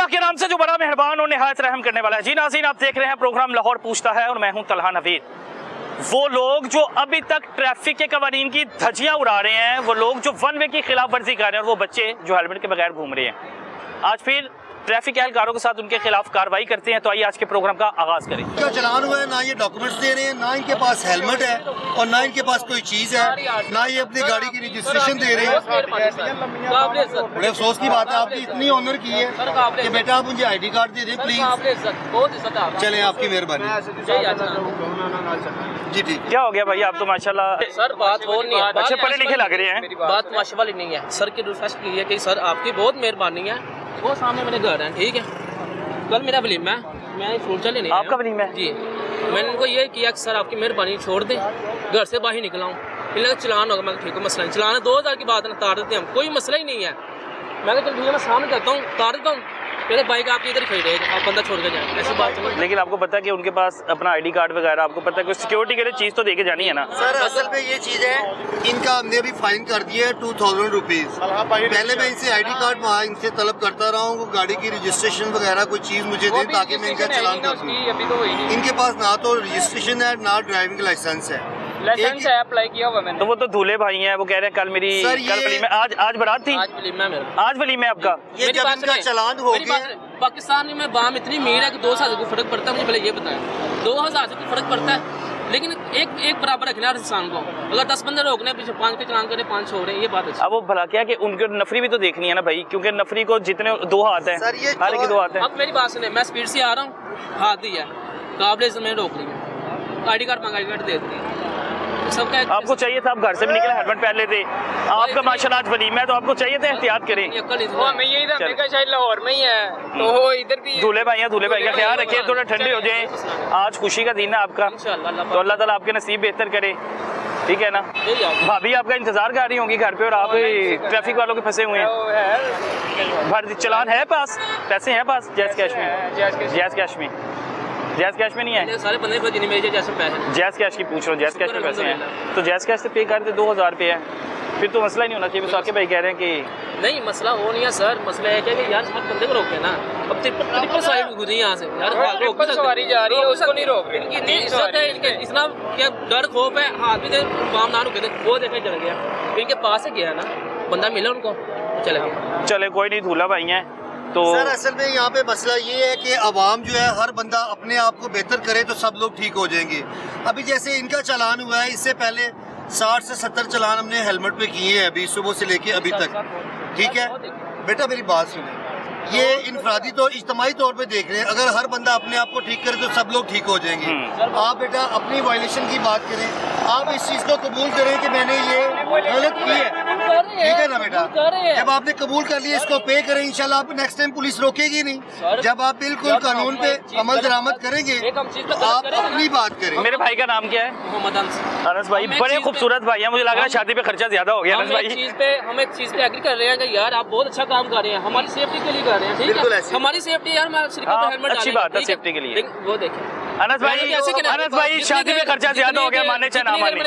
अल्लाह के नाम से जो बड़ा मेहरबान और निहायत रहम करने वाला है। जी नाज़रीन, आप देख रहे हैं प्रोग्राम लाहौर पूछता है और मैं हूं तलहा नवीद। वो लोग जो अभी तक ट्रैफिक के कवानीन की धज्जियां उड़ा रहे हैं, वो लोग जो वन वे की खिलाफ वर्जी कर रहे हैं, और वो बच्चे जो हेलमेट के बगैर घूम रहे हैं, आज फिर ट्रैफिक एहलकारों के साथ उनके खिलाफ कार्रवाई करते हैं। तो आइए आज के प्रोग्राम का आगाज करें। क्या चलान हुआ है, ना ये डॉक्यूमेंट्स दे रहे हैं, ना इनके पास हेलमेट है और ना इनके पास कोई चीज है, ना ये अपनी गाड़ी की रजिस्ट्रेशन दे रहे हैं। बड़े अफसोस की बात है, आपकी इतनी ऑनर की है कि बेटा आप मुझे ID कार्ड दे दें प्लीज। चलें, आपकी मेहरबानी जी। ठीक क्या हो गया भाई, आप तो माशाल्लाह सर बात वो नहीं है, अच्छे पढ़े लिखे लग रहे हैं। बात माशा वाली नहीं है सर की रिक्वेस्ट की है कि सर आपकी बहुत मेहरबानी है। वो सामने मेरे घर है, ठीक है। कल मेरा वलीमा है, मैं फ्रूट चले नहीं आपका वलीमा है जी। मैंने उनको ये किया कि सर आपकी मेहरबानी छोड़ दें, घर से बाहर निकला हूँ। इन्हें चलान होगा, मैं ठीक है मसला नहीं, चलान 2000 की बात है, तार देते हैं हम, कोई मसला ही नहीं है। मैं चल ठीक है, मैं सामने करता हूँ, तार देता हूँ, पहले बाइक आपकी इधर खड़ी रहेगी, आप बंदा छोड़ के जाए, ऐसी बात चलो। लेकिन आपको पता है कि उनके पास अपना ID कार्ड वगैरह, आपको पता है कि सिक्योरिटी के लिए चीज़ तो देके जानी है ना सर। असल में ये चीज है, इनका हमने अभी फाइन कर दिया है 2000 रुपीज। पहले मैं इनसे ID कार्ड वहाँ इनसे तलब करता रहा हूँ, गाड़ी की रजिस्ट्रेशन वगैरह कोई चीज मुझे दे ताकि मैं इनका चलान कर दूँ। इनके पास ना तो रजिस्ट्रेशन है ना ड्राइविंग लाइसेंस है। लाइसेंस है, अप्लाई किया हुआ मैंने। तो वो तो दूल्हे भाई हैं, वो कह रहे हैं कल मेरी कल वलीमा, आज बारात थी, आज वलीमा है मेरा, आज वलीमा है आपका। ये जब इनका चलान हो गया, पाकिस्तान में बाम इतनी मीर है कि 2000 को फर्क पड़ता है, मुझे पहले ये बताया 2000 से फर्क पड़ता है, लेकिन एक बराबर रखना है इंसान को। अगर 10 बंदे रोकने पीछे 5 के चलान करे, 5 हो रहे हैं, ये बात है। अब वो भला क्या कि उनके नफरी भी तो देखनी है ना भाई, क्योंकि नफरी को जितने 2 हाथ हैं, सर ये हर एक के 2 हाथ हैं। अब मेरी बात सुने, मैं स्पीड से आ रहा हूँ, हाथ दिया काबले से मैंने रोक लिया, ID कार्ड मांगा, ID कार्ड दे दी। सबका आपको चाहिए था आप घर से भी निकले हेलमेट पहन लेते। आपका माशाल्लाह आज वलीमा है तो आपको चाहिए था एहतियात करें। मैं यही था, मैं शायद लाहौर में ही है, तो इधर भी दूल्हे भाई हैं, दूल्हे भाई का ख्याल रखिए, थोड़ा ठंडे हो जाए। आज खुशी का दिन है आपका, तो अल्लाह ताला आपके नसीब बेहतर करे, ठीक है ना। भाभी आपका इंतजार कर रही होंगी घर पे और आप ट्रैफिक वालों के फंसे हुए हैं। भर चलान है पास, पैसे हैं पास, जैज कैश में, जैज कैश में, जैज कैश में नहीं है, सारे बंदे मेरे जैसे पैसे जैज कैश की पूछ रहा हूँ, जैज कैश में पैसे हैं तो जैज कैश से पे कर दे, 2000 पे है, फिर तो मसला ही नहीं होना चाहिए। साकिब भाई कह रहे हैं कि नहीं मसला हो नहीं है सर, मसला है कि यार हर बंदे को रोके ना। अब ट्रिपल साइड गुजरी यहाँ से यार, रोक सवारी जा रही है, उसको नहीं रोक, इनकी इज्जत है, इनके इतना क्या डर खौफ है, हाथ भी दे बाम ना रुके थे, वो देखे चल गया, इनके पास से गया ना बंदा मिला उनको, चले गए। चले कोई नहीं, दूल्हा भाई हैं तो। सर असल में यहाँ पे मसला ये है कि आवाम जो है हर बंदा अपने आप को बेहतर करे तो सब लोग ठीक हो जाएंगे। अभी जैसे इनका चलान हुआ है, इससे पहले 60 से 70 चलान हमने हेलमेट पे किए हैं अभी सुबह से लेके अभी तक, ठीक है। बेटा मेरी बात सुने, ये इनफरादी तो इज्तिमाई तौर पे देख रहे हैं, अगर हर बंदा अपने आप को ठीक करे तो सब लोग ठीक हो जाएंगे। आप बेटा अपनी वायलेशन की बात करें, आप इस चीज को कबूल करें कि मैंने ये गलत की है, ठीक है ना बेटा। जब आपने कबूल कर लिया, इसको पे करें, इंशाल्लाह आप नेक्स्ट टाइम पुलिस रोकेगी नहीं। जब आप बिल्कुल कानून पे अमल दरामद करेंगे तो आप अपनी बात करें। मेरे भाई का नाम क्या है? मोहम्मद अनस भाई, बड़े खूबसूरत भाई हैं, मुझे लग रहा है शादी पे खर्चा ज्यादा हो गया अनस भाई। हम एक चीज पे एग्री कर रहे हैं कि यार आप बहुत अच्छा काम कर रहे हैं, हमारी सेफ्टी के लिए कर रहे हैं, ठीक है, हमारी सेफ्टी यार, हेलमेट अच्छी बात है सेफ्टी के लिए। वो देखें अनस भाई शादी पे खर्चा ज्यादा हो गया, माने चाहे ना माने।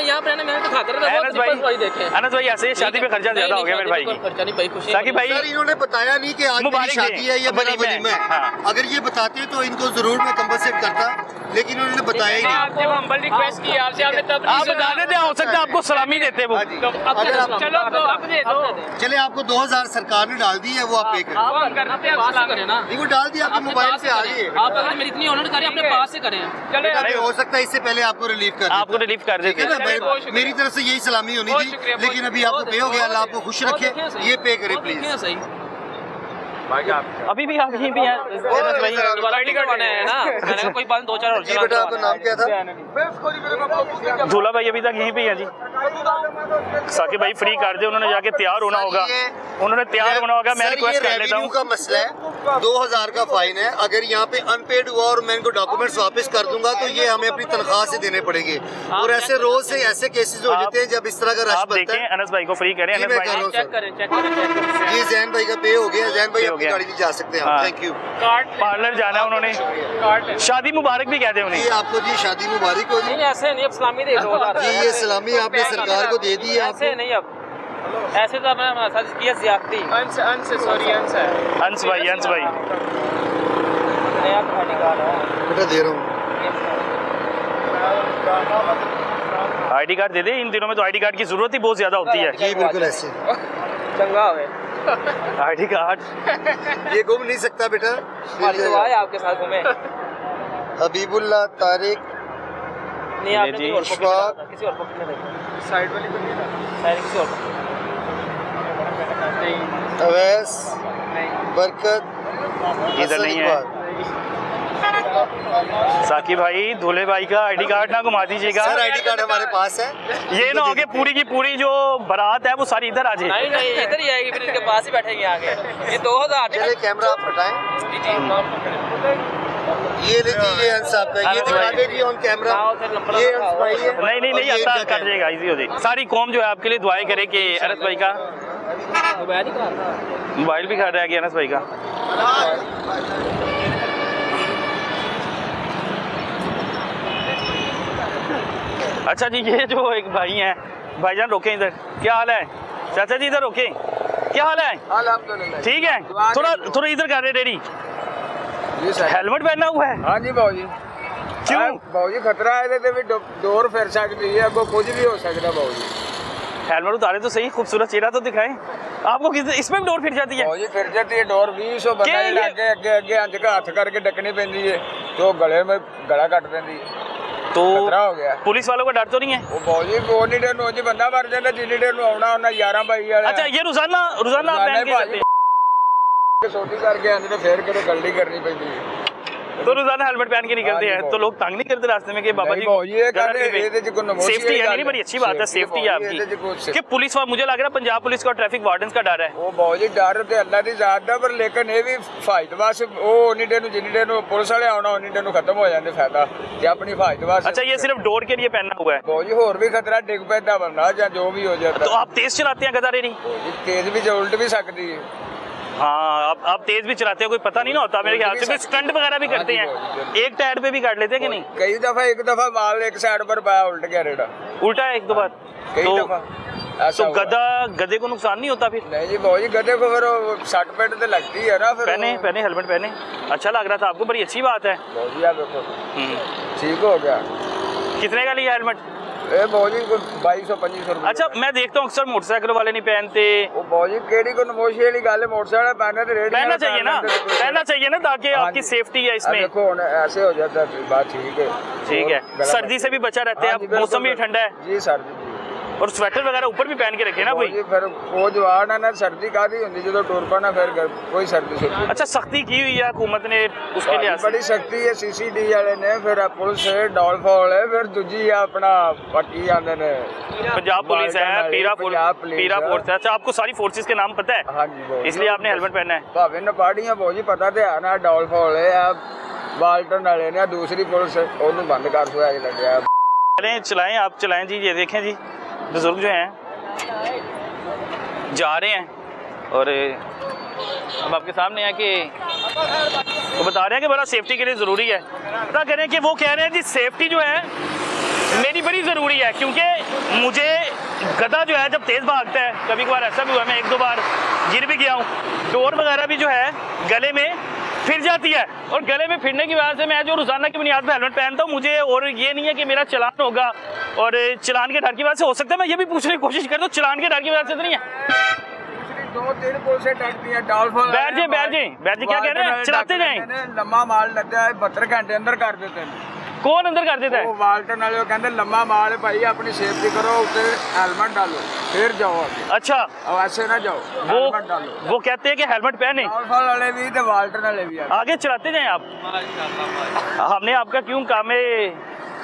अनस भाई ऐसे शादी पे खर्चा ज्यादा हो गया मेरे भाई की। साकिब भाई सर इन्होंने बताया नहीं कि आज मेरी शादी है या मेरा वलीमा है। अगर ये बताते तो इनको जरूर मैं कंपनसेट करता, लेकिन उन्होंने बताया ही नहीं। आप बता देते, हो सकता है आपको सलामी देते वो। चले आपको 2000 सरकार ने डाल दी है, वो आप पे करें। नहीं वो डाल दिया, आपके मोबाइल से आ गई। आप अगर मेरी इतनी ऑनर करें, अपने पास से करें। नहीं हो सकता है इससे पहले आपको रिलीफ कर, आपको रिलीफ कर देते ना। मेरी तरफ से यही सलामी होनी थी, लेकिन अभी आपको पे हो गया। अल्लाह आपको खुश रखे, ये पे करे प्लीज। अभी भी आप यहीं भी हैं ID कार्ड बनाया है ना, मैंने कोई बात 2-4 और जी बेटा आपका नाम क्या था? दूल्हा भाई अभी तक यहीं पे है जी। साकिब भाई फ्री कर दे, उन्होंने जाके तैयार होना होगा, उन्होंने तैयार होना होगा। मैं रिक्वेस्ट कर लेता हूँ, का मसला है, 2000 का फाइन है। अगर यहाँ पे अनपेड हुआ और मैं इनको डॉक्यूमेंट्स वापस कर दूंगा तो ये हमें अपनी तनख्वाह से देने पड़ेंगे। और ऐसे रोज से ऐसे केसेस हो जाते हैं जब इस तरह का रश बनता है। अनस भाई को फ्री करें। अनस भाई चेक करें। ये जैन भाई का पे हो गया, जैन भाई अपनी गाड़ी भी जा सकते हैं। Thank you. पार्लर जाना है उन्होंने, शादी मुबारक भी कहते हैं उन्हें। ये आपको जी शादी मुबारक हो जी। नहीं ऐसे नहीं, अब सलामी दे दो जी, ये सलामी आपने सरकार को दे दी है। ऐसे नहीं, अब ऐसे तो आपने हमारे साथ किया ज्यादती। अंश भाई नया ID कार्ड है। बेटा दे रहा हूँ। ID कार्ड दे दे। इन दिनों में तो ID कार्ड की जरूरत ही बहुत ज्यादा होती है। जी बिल्कुल ऐसे। चंगा हुए ID कार्ड ये घूम नहीं सकता बेटा। तो आए आपके साथ घूमे। हबीबुल्लाह तारिक नहीं आपने जी। किसी और को किसी और को कितने देखा साइड वाली को नहीं था साइड किसी और को अवैस बरकत इधर नहीं है। साकी भाई दूल्हे भाई का ID कार्ड ना घुमा दीजिएगा। सर ID कार्ड हमारे पास है। ये ना हो कि पूरी की पूरी जो बारात है वो सारी इधर आ जाए। नहीं इधर ही आएगी फिर इनके पास ही बैठेंगे आगे। ये 2000 चलिए कैमरा आप हटाएं। जी ये लीजिए ये अंश साहब का ये दिखा दीजिए ऑन कैमरा। ये अंश भाई है। नहीं और ये आता इनका कर जाएगा इजी हो जाएगी। सारी कौम जो है आपके लिए दुआएं करे कि अनस भाई का मोबाइल भी खा रहा है कि अनस भाई का। अच्छा जी ये जो एक भाई हैं भाईजान रोके इधर। क्या हाल है चाचा जी? इधर रोके। क्या हाल है? अल्हम्दुलिल्लाह ठीक है। थोड़ा इधर कर रहे डेरी। जी सर। हेलमेट पहना हुआ है? हाँ जी बाबू जी। क्यों? बाबू जी खतरा है भी डोर फिर सकती है अगो कुछ भी हो सकता बाबू जी। हेलमेट उतारे तो सही, खूबसूरत चेहरा तो दिखाएं। आपको इसमें भी डोर फिर जाती है? बाबू जी फिर जाती है डोर 20 बंदा क्या ये? लागे अगे अंज का हाथ करके डकनी पैंदी है तो गले में गला कट पैंदी है। तो खतरा हो गया। पुलिस वालों का डर तो नहीं है? वो बाबू जी वो नहीं डेर जी बंदा मर जाता जिन्नी डेर आना होना 11 भाई वाला। अच्छा ये रोजाना आप पहन के चलते हैं? सोटी करके आंदे फिर करो गलती करनी पैंदी है। तो रोजाना हेलमेट पहन के निकलते हैं तो लोग तंग नहीं करते रास्ते में कि बाबा जी सेफ्टी है? नहीं बड़ी अच्छी बात है, सेफ्टी है आपकी। कि पुलिस वाला मुझे लग रहा है पंजाब पुलिस का और ट्रैफिक वार्डन का डर है। वो बहुत जी डर तो अल्लाह की जात है पर लेकिन ये भी फायद बस वो उन्नी डे जिन्नी डे पुलिस वाले आना उन्नी डे खत्म हो जाते फायदा ते अपनी फायद बस। अच्छा ये सिर्फ डोर के लिए पहनना हुआ है? बहुत जी होर भी खतरा डिग पैदा बनना या जो भी हो जाता। तो आप तेज चलाते हैं गदारे नहीं? तेज भी उल्ट भी सकती है। हाँ आप तेज भी चलाते हो, कोई पता नहीं ना होता मेरे ख्याल से। कोई स्टंट वगैरह भी करते हैं? एक टायर पे भी काट लेते हैं कि नहीं? कई दफा एक दफा माल एक साइड पर पाया उल्ट गया रेड़ा। उल्टा है एक दो बार? कई दफा तो गधे को नुकसान नहीं होता फिर? नहीं जी बहुत जी गधे को फिर सट पेट तो लगती है ना फिर। पहने हेलमेट पहने। अच्छा लग रहा था आपको, बड़ी अच्छी बात है। बहुत जी आप देखो ठीक हो गया। कितने का लिया हेलमेट? ए बहुत जी 2200-2500 रुपए। अच्छा मैं देखता हूँ अक्सर मोटरसाइकिल वाले नहीं पहनते। वो बहुत जी केड़ी को नमोशी वाली गल है मोटरसाइकिल पहनने तो रेडी पहनना चाहिए ना ताकि आपकी सेफ्टी है इसमें। देखो ऐसे हो जाता है बात ठीक है सर्दी से भी बचा रहते हैं, मौसम भी ठंडा है जी सर्दी जी। और स्वेटर वगैरह ऊपर भी पहन के रखे ना कोई। फिर वो जो आना ना सर्दी कादी होती जो टूर पाना फिर कोई सर्दी से। अच्छा सख्ती की हुई है हुकूमत ने उसके लिए? बड़ी सख्ती है CCD वाले ने फिर पुलिस है डॉल्फॉल है फिर दूजी अपना पट्टी आंदे ने पंजाब पुलिस है पीरा फोर्स है। अच्छा आपको सारी फोर्सेस के नाम पता है? हाँ जी इसलिए आपने हेलमेट पहना है? भावे न पार्टियां बहुत जी पता तो है ना डॉल्फॉल है बाल्टन वाले ने दूसरी पुलिस ओनू बंद कर हुआ लगे। चलाएं आप चलाएं जी। ये देखें जी बुजुर्ग जो हैं जा रहे हैं और अब आपके सामने है कि वो बता रहे हैं कि बड़ा सेफ्टी के लिए ज़रूरी है। पता करें कि वो कह रहे हैं जी सेफ्टी जो है मेरी बड़ी ज़रूरी है क्योंकि मुझे गधा जो है जब तेज़ भागता है कभी कभार ऐसा भी हुआ मैं एक दो बार गिर भी गया हूँ। डोर वगैरह भी जो है गले में फिर जाती है और गले में फिरने की वजह से मैं जो रोजाना की बुनियाद पर हेलमेट पहनता हूँ मुझे और ये नहीं है कि मेरा चालान होगा और चालान के डर की वजह से हो सकता है। मैं ये भी पूछने की कोशिश करता हूँ चालान के डर की वजह से तो नहीं है? 2-3 पुलिसें डरती हैं डॉल्फिन। बैठ जी क्या कह रहे हैं? चलाते जाएं। लम्बा माल लगता है 72 घंटे अंदर कर देते हैं। कौन अंदर कर देता है? वो वाल्टन वाले कहते लम्बा माल है भाई अपनी सेफ्टी करो उसे हेलमेट डालो फिर जाओ आगे। अच्छा अब ऐसे ना जाओ हेलमेट डालो। वो कहते हैं कि हेलमेट पहने। डॉल्फिन वाले भी तो वाल्टन वाले भी आगे चलाते जाएं आप। हमने आपका क्यों काम में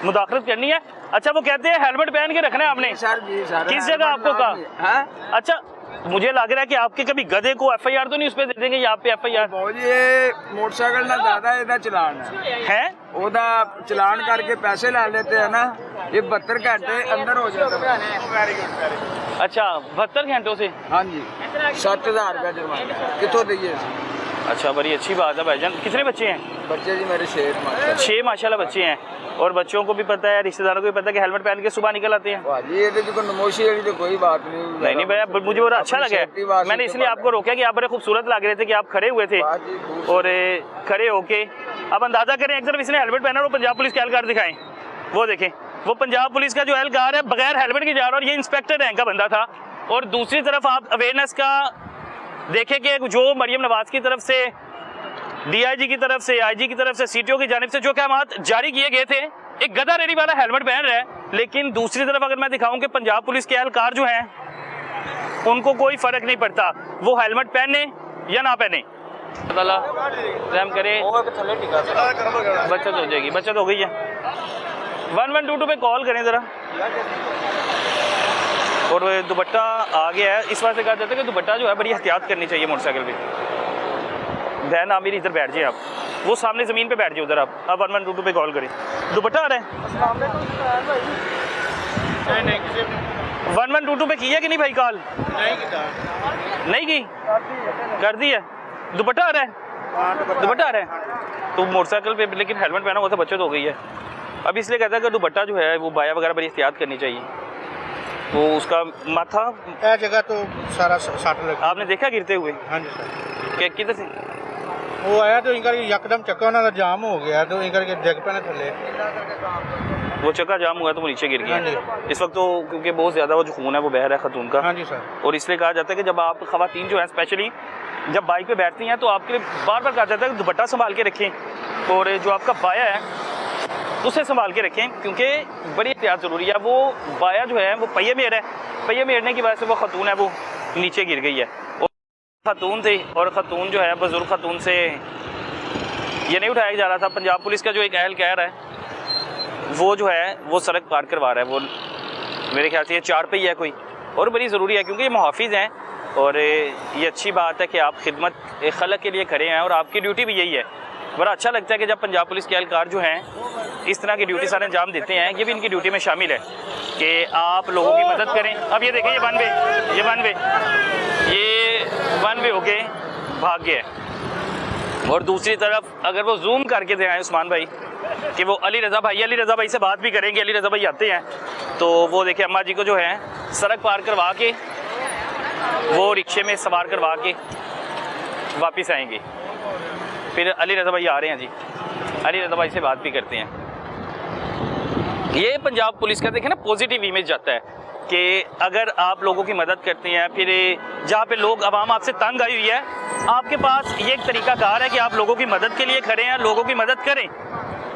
मुदाखलत करनी है? अच्छा वो कहते हैं हेलमेट पहन के रखना है आपने? सर जी सर। किस जगह आपको कहा? अच्छा मुझे लग रहा है कि आपके कभी गधे को FIR तो नहीं उस पर दे देंगे यहाँ पे FIR? बहुत ये मोटरसाइकिल ना ज्यादा ਇਹਦਾ ਚਲਾਨ है ਉਹਦਾ ਚਲਾਨ करके पैसे ला लेते हैं ना ये 72 घंटे अंदर हो जाता है। अच्छा 72 घंटों से? हाँ जी 7000 रुपया जुर्माना कितों दईए? अच्छा, बड़ी अच्छी बात है भाईजान। कितने बच्चे हैं? बच्चे जी मेरे 6 6 माशाल्लाह बच्चे हैं। और बच्चों को भी पता है, रिश्तेदारों को भी पता है कि हेलमेट पहन के सुबह निकल आते हैं। भाजी ये तो नमोशी वाली तो कोई बात नहीं। नहीं भैया, मुझे बड़ा अच्छा लगा है। मैंने इसलिए आपको रोका कि आप बड़े खूबसूरत लग रहे थे कि आप खड़े हुए थे और खड़े होके अब अंदाजा करें, एक तरफ इसने हेलमेट पहना और वो पंजाब पुलिस के एहलकार दिखाएं, वो देखें, वो पंजाब पुलिस का जो एहलकार है बगैर हेलमेट के जा रहा है और ये इंस्पेक्टर रैंक का बंदा था। और दूसरी तरफ आप अवेयरनेस का देखें कि जो मरियम नवाज की तरफ से, डीआईजी की तरफ से, आईजी की तरफ से, सीटीओ की जानिब से जो कहमात जारी किए गए थे, एक गधा रेडी वाला हेलमेट पहन रहा है, लेकिन दूसरी तरफ अगर मैं दिखाऊं कि पंजाब पुलिस के एहलकार जो हैं उनको कोई फर्क नहीं पड़ता, वो हेलमेट पहने या ना पहने। अल्लाह रहम करे, बचत हो जाएगी, बचत हो गई है। 1122 पे कॉल करें ज़रा। और दुपट्टा आ गया है, इस बात से कहा जाता है कि दुपट्टा जो है बड़ी एहतियात करनी चाहिए मोटरसाइकिल पे। बहन आप मेरी इधर बैठ जाए, आप वो सामने ज़मीन पे बैठ जाए उधर। आप 1122 पे कॉल करें। दुपट्टा आ रहा है 1122 पे किया कि नहीं भाई कॉल? नहीं की, कर दी है। दुपट्टा आ रहा है, दुपट्टा आ रहा है तो मोटरसाइकिल पे, लेकिन हेलमेट पहना हुआ तो बचत हो गई है। अब इसलिए कहता है कि दुपट्टा जो है वो बाया वगैरह बड़ी एहतियात करनी चाहिए। तो उसका माथा जगह तो सारा साट लगा। आपने देखा गिरते हुए? हाँ जी सर। कि किधर से वो आया तो इनका यकदम चक्का उन्होंने जाम हो गया, तो इनका जग पे थले वो चक्का जाम हुआ तो वो नीचे गिर हाँ गया। इस वक्त तो क्योंकि बहुत ज़्यादा वो जो खून है वो बह रहा है खतून का। हाँ जी सर। और इसलिए कहा जाता है कि जब आप ख़वातीन जो है स्पेशली जब बाइक पे बैठती हैं तो आपके लिए बार बार कहा जाता है कि दुपट्टा संभाल के रखें और जो आपका बाया है उसे संभाल के रखें, क्योंकि बड़ी एहतियात ज़रूरी है। वो बाया जो है वो पहिए में है, पहिए में एड़ने की वजह से वो खतून है वो नीचे गिर गई है। और खतून थी और खतून जो है बुजुर्ग खतून से ये नहीं उठाया जा रहा था। पंजाब पुलिस का जो एक अहल कह रहा है वो जो है वो सड़क पार करवा रहा है। वो मेरे ख्याल से ये 4 पे ही है कोई, और बड़ी ज़रूरी है क्योंकि ये मुहाफिज हैं और ये अच्छी बात है कि आप खिदमत खलक के लिए खड़े हैं और आपकी ड्यूटी भी यही है। बड़ा अच्छा लगता है कि जब पंजाब पुलिस के एहलकार जो हैं इस तरह की ड्यूटी सारे अंजाम देते हैं। ये भी इनकी ड्यूटी में शामिल है कि आप लोगों की मदद करें। अब ये देखें, ये वन वे होके भाग गया है। और दूसरी तरफ अगर वो जूम करके दे आए उस्मान भाई कि वो अली रज़ा भाई से बात भी करेंगे। अली रज़ा भाई आते हैं तो वो देखें अम्मा जी को जो है सड़क पार करवा के वो रिक्शे में सवार करवा के वापस आएंगे। फिर अली रज़ा भाई आ रहे हैं जी, अली रज़ा भाई से बात भी करते हैं। ये पंजाब पुलिस का देखें ना पॉजिटिव इमेज जाता है कि अगर आप लोगों की मदद करते हैं, फिर जहाँ पे लोग आवाम आपसे तंग आई हुई है, आपके पास ये एक तरीकाकार है कि आप लोगों की मदद के लिए खड़े हैं, लोगों की मदद करें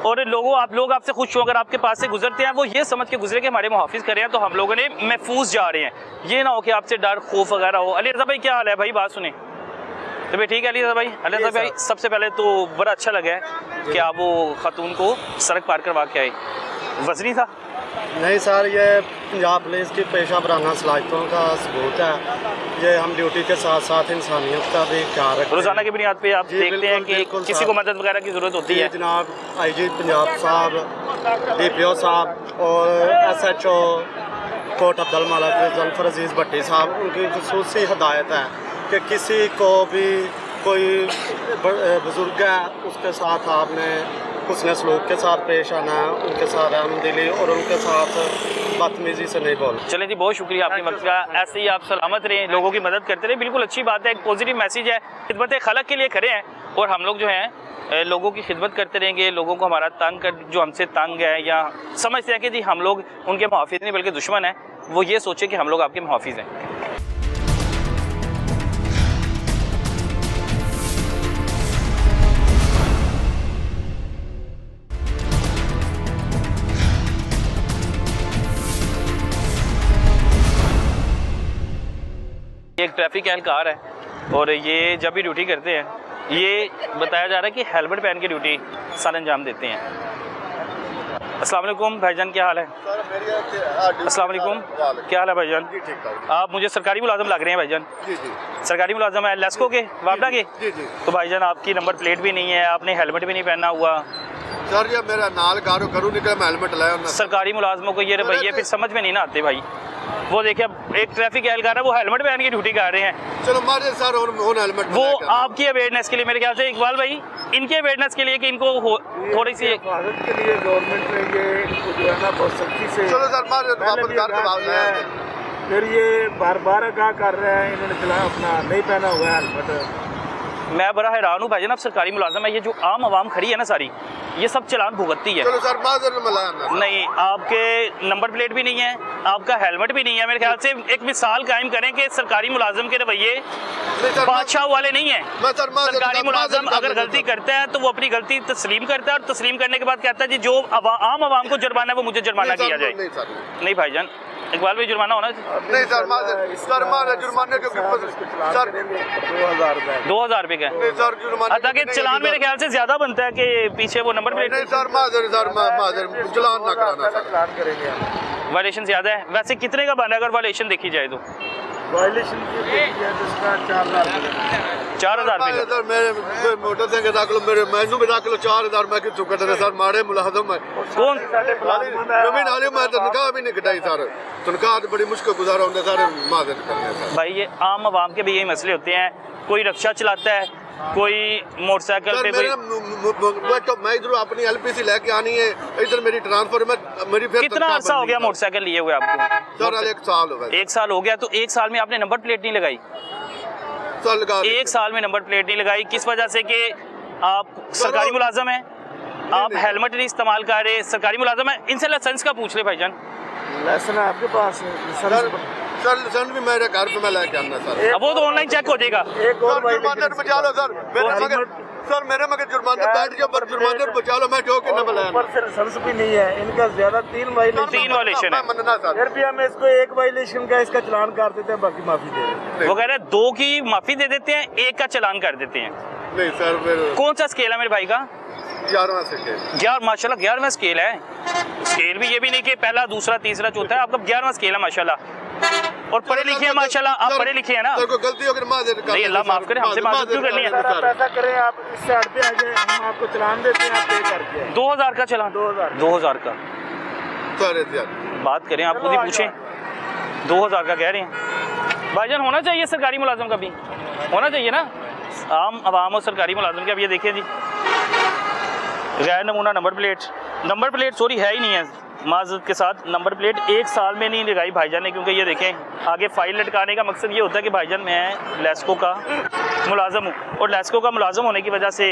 और आप लोग आपसे खुश हो। अगर आपके पास से गुजरते हैं वो ये समझ के गुजरे कि हमारे मुहाफिज करें हैं तो हम लोगों ने महफूज जा रहे हैं। ये ना हो कि आपसे डर खौफ वगैरह हो। अली रज़ा भाई क्या हाल है भाई? बात सुने तो भाई ठीक है अली रज़ा भाई। सबसे पहले तो बड़ा अच्छा लगा है कि आप वो खातून को सड़क पार करवा के आए। वज़नी था? नहीं सर, ये पंजाब पुलिस की पेशा वराना सलाहियतों का सबूत है। ये हम ड्यूटी के साथ साथ इंसानियत का भी ख्याल रखते हैं। रोज़ाना की बुनियाद पे आप देखते हैं कि किसी को मदद वगैरह की ज़रूरत होती है। जनाब IG पंजाब साहब, DPO साहब और SHO कोट अब्दुल मलिक जुल्फर अजीज़ भट्टी साहब, उनकी ख़ुसूसी हदायत है कि किसी को भी कोई बुज़ुर्ग है उसके साथ आपने उसने सलूक के साथ पेश आना है, उनके साथ रहमदिली और उनके साथ बदतमीज़ी से नहीं बोलना। चलें जी, बहुत शुक्रिया आपकी मदद का। ऐसे ही आप सलामत रहें, लोगों की मदद करते रहें। बिल्कुल अच्छी बात है, एक पॉजिटिव मैसेज है। खिदमत खलक के लिए खड़े हैं और हम लोग जो हैं लोगों की खिदमत करते रहेंगे। लोगों को हमारा तंग कर जो हमसे तंग है या समझते हैं कि जी हम लोग उनके मुहाफिज नहीं बल्कि दुश्मन हैं, वो ये सोचे कि हम लोग आपके मुहाफिज हैं। एक ट्रैफिक एहलकार है और ये जब भी ड्यूटी करते हैं ये बताया जा रहा है कि हेलमेट पहन के ड्यूटी सारे अंजाम देते हैं। अस्सलाम वालेकुम भाईजान, क्या हाल है? अस्सलाम वालेकुम, क्या हाल है भाईजान? आप मुझे सरकारी मुलाजम लग रहे हैं भाईजान। जी जी सरकारी मुलाजम है लेस्को के, वापडा के? जी जी तो भाईजान आपकी नंबर प्लेट भी नहीं है, आपने हेलमेट भी नहीं पहना हुआ। सर ये मेरा नाल गारो करूँ निकला मैं हेलमेट लाया। सरकारी मुलाजमों को ये रवैये फिर समझ में नहीं ना आते भाई। वो देखिए अब एक ट्रैफिक एहलकार है, वो हेलमेट पहन के ड्यूटी कर रहे हैं। चलो मारे सर और हेलमेट वो आपकी अवेयरनेस के लिए, मेरे ख्याल से इकबाल भाई, इनकी अवेयरनेस के लिए कि इनको थोड़ी सी हिफाजत के लिए गवर्नमेंट ने ये इनको जो है ना बहुत सख्ती से चलो सर मारे वापस घर दबाव फिर ये बार बार आगाह कर रहे हैं, इन्होंने चला अपना नहीं पहना हुआ है हेलमेट। मैं बड़ा हैरान हूँ भाईजान, अब सरकारी मुलाजम है, ये जो आम आवाम खड़ी है ना सारी, ये सब चलान भुगतती है। चलो सर माजर मलाना नहीं, आपके नंबर प्लेट भी नहीं है, आपका हेलमेट भी नहीं है। मेरे ख्याल से एक मिसाल कायम करें कि सरकारी मुलाजम के रवैये बादशाह वाले नहीं है। सरकारी मुलाजम अगर गलती करता है तो वो अपनी गलती तस्लीम करता है, और तस्लीम करने के बाद कहता है जी जो आम आवाम को जुर्माना है वो मुझे जुर्माना किया जाए। नहीं भाईजान, इकबाल भाई जुर्माना होना नहीं सर माजर जुर्माने के सर 2000 रुपये का है। सर जुर्माना ताकि चलान मेरे ख्याल से ज्यादा बनता है कि पीछे वो नंबर प्लेट। नहीं सर माजर चलान ना कराना सर, चलान करेंगे हम। वायलेशन ज्यादा है। वैसे कितने का बना है अगर वायलेशन देखी जाए तो? वायलेशन की देखी जाए तो इसका 4000 रुपये। सर मेरे मोटरसाइकिल रख लो, मेरे मैनू भी रख लो 4000 मैं कितों कटने सर माड़े मुलाजम है कौन जमीन हाली मैं तनख्वाह भी नहीं कटाई सर, तनख्वाह तो बड़ी मुश्किल गुजारा होंगे सर माजर करने सर। भाई ये आम आवाम के भी यही मसले होते हैं, कोई रक्षा चलाता है, कोई मोटरसाइकिल पे कोई। मैं इधर अपनी एलपीसी लेके आनी है, इधर मेरी ट्रांसफर में मेरी फिर कितना अर्सा हो गया मोटरसाइकिल लिए हुए आपको? सर 1 साल हो गया। 1 साल हो गया, तो 1 साल में आपने नंबर प्लेट नहीं लगाई? सर लगा 1 साल में नंबर प्लेट नहीं लगाई, किस वजह से? कि आप सरकारी मुलाजम हैं, आप हेलमेट नहीं इस्तेमाल कर रहे, सरकारी मुलाजम है। इनसे लाइसेंस का पूछ ले भाईजान। लाइसेंस आपके पास है? सर लाइसेंस भी मेरे घर पे मैं लेके आना सर। अब वो तो ऑनलाइन चेक हो जाएगा। एक और जुर्माने बचा लो सर, मेरे मगर जुर्माने बैठ के पर जुर्माने बचा लो, मैं ठोक के न बुलाया। ऊपर से लाइसेंस भी नहीं है इनका, ज्यादा 3 वायलेशन है। मनना सर, फिर भी हम इसको 1 वायलेशन का इसका चलान कर देते हैं, बाकी माफी दे देते हैं। वो कह रहे हैं 2 की माफी दे देते हैं, 1 का चलान कर देते हैं। नहीं सर मेरे कौन सा स्केल है मेरे भाई का? 11वां से 11 माशाल्लाह 11वां स्केल है। स्केल भी ये भी नहीं कि पहला दूसरा तीसरा चौथा है, आपका 11वां स्केल है माशाल्लाह। और पढ़े लिखे हैं माशाल्लाह, आप पढ़े लिखे हैं ना? सर कोई गलती होगी माजर कर नहीं, अल्लाह माफ करे, हमसे माजर क्यों करनी है? आप ऐसा करें, आप इस साइड पे आ जाए, हम आपको चलान देते हैं, आप पे करके 2000 का चलान? 2000 का सर बात करें, आप खुद ही पूछें। 2000 का कह रहे हैं भाईजान। होना चाहिए सरकारी मुलाजम का भी होना चाहिए ना, आम आवाम और सरकारी मुलाजम का भी। ये देखिए जी, गैर नमूना नंबर प्लेट सॉरी है ही नहीं है, माजरत के साथ नंबर प्लेट 1 साल में नहीं लगाई भाईजान ने, क्योंकि ये देखें आगे फाइल लटकाने का मकसद ये होता है कि भाईजान मैं लेस्को का मुलाजम हूँ, और लेस्को का मुलाजम होने की वजह से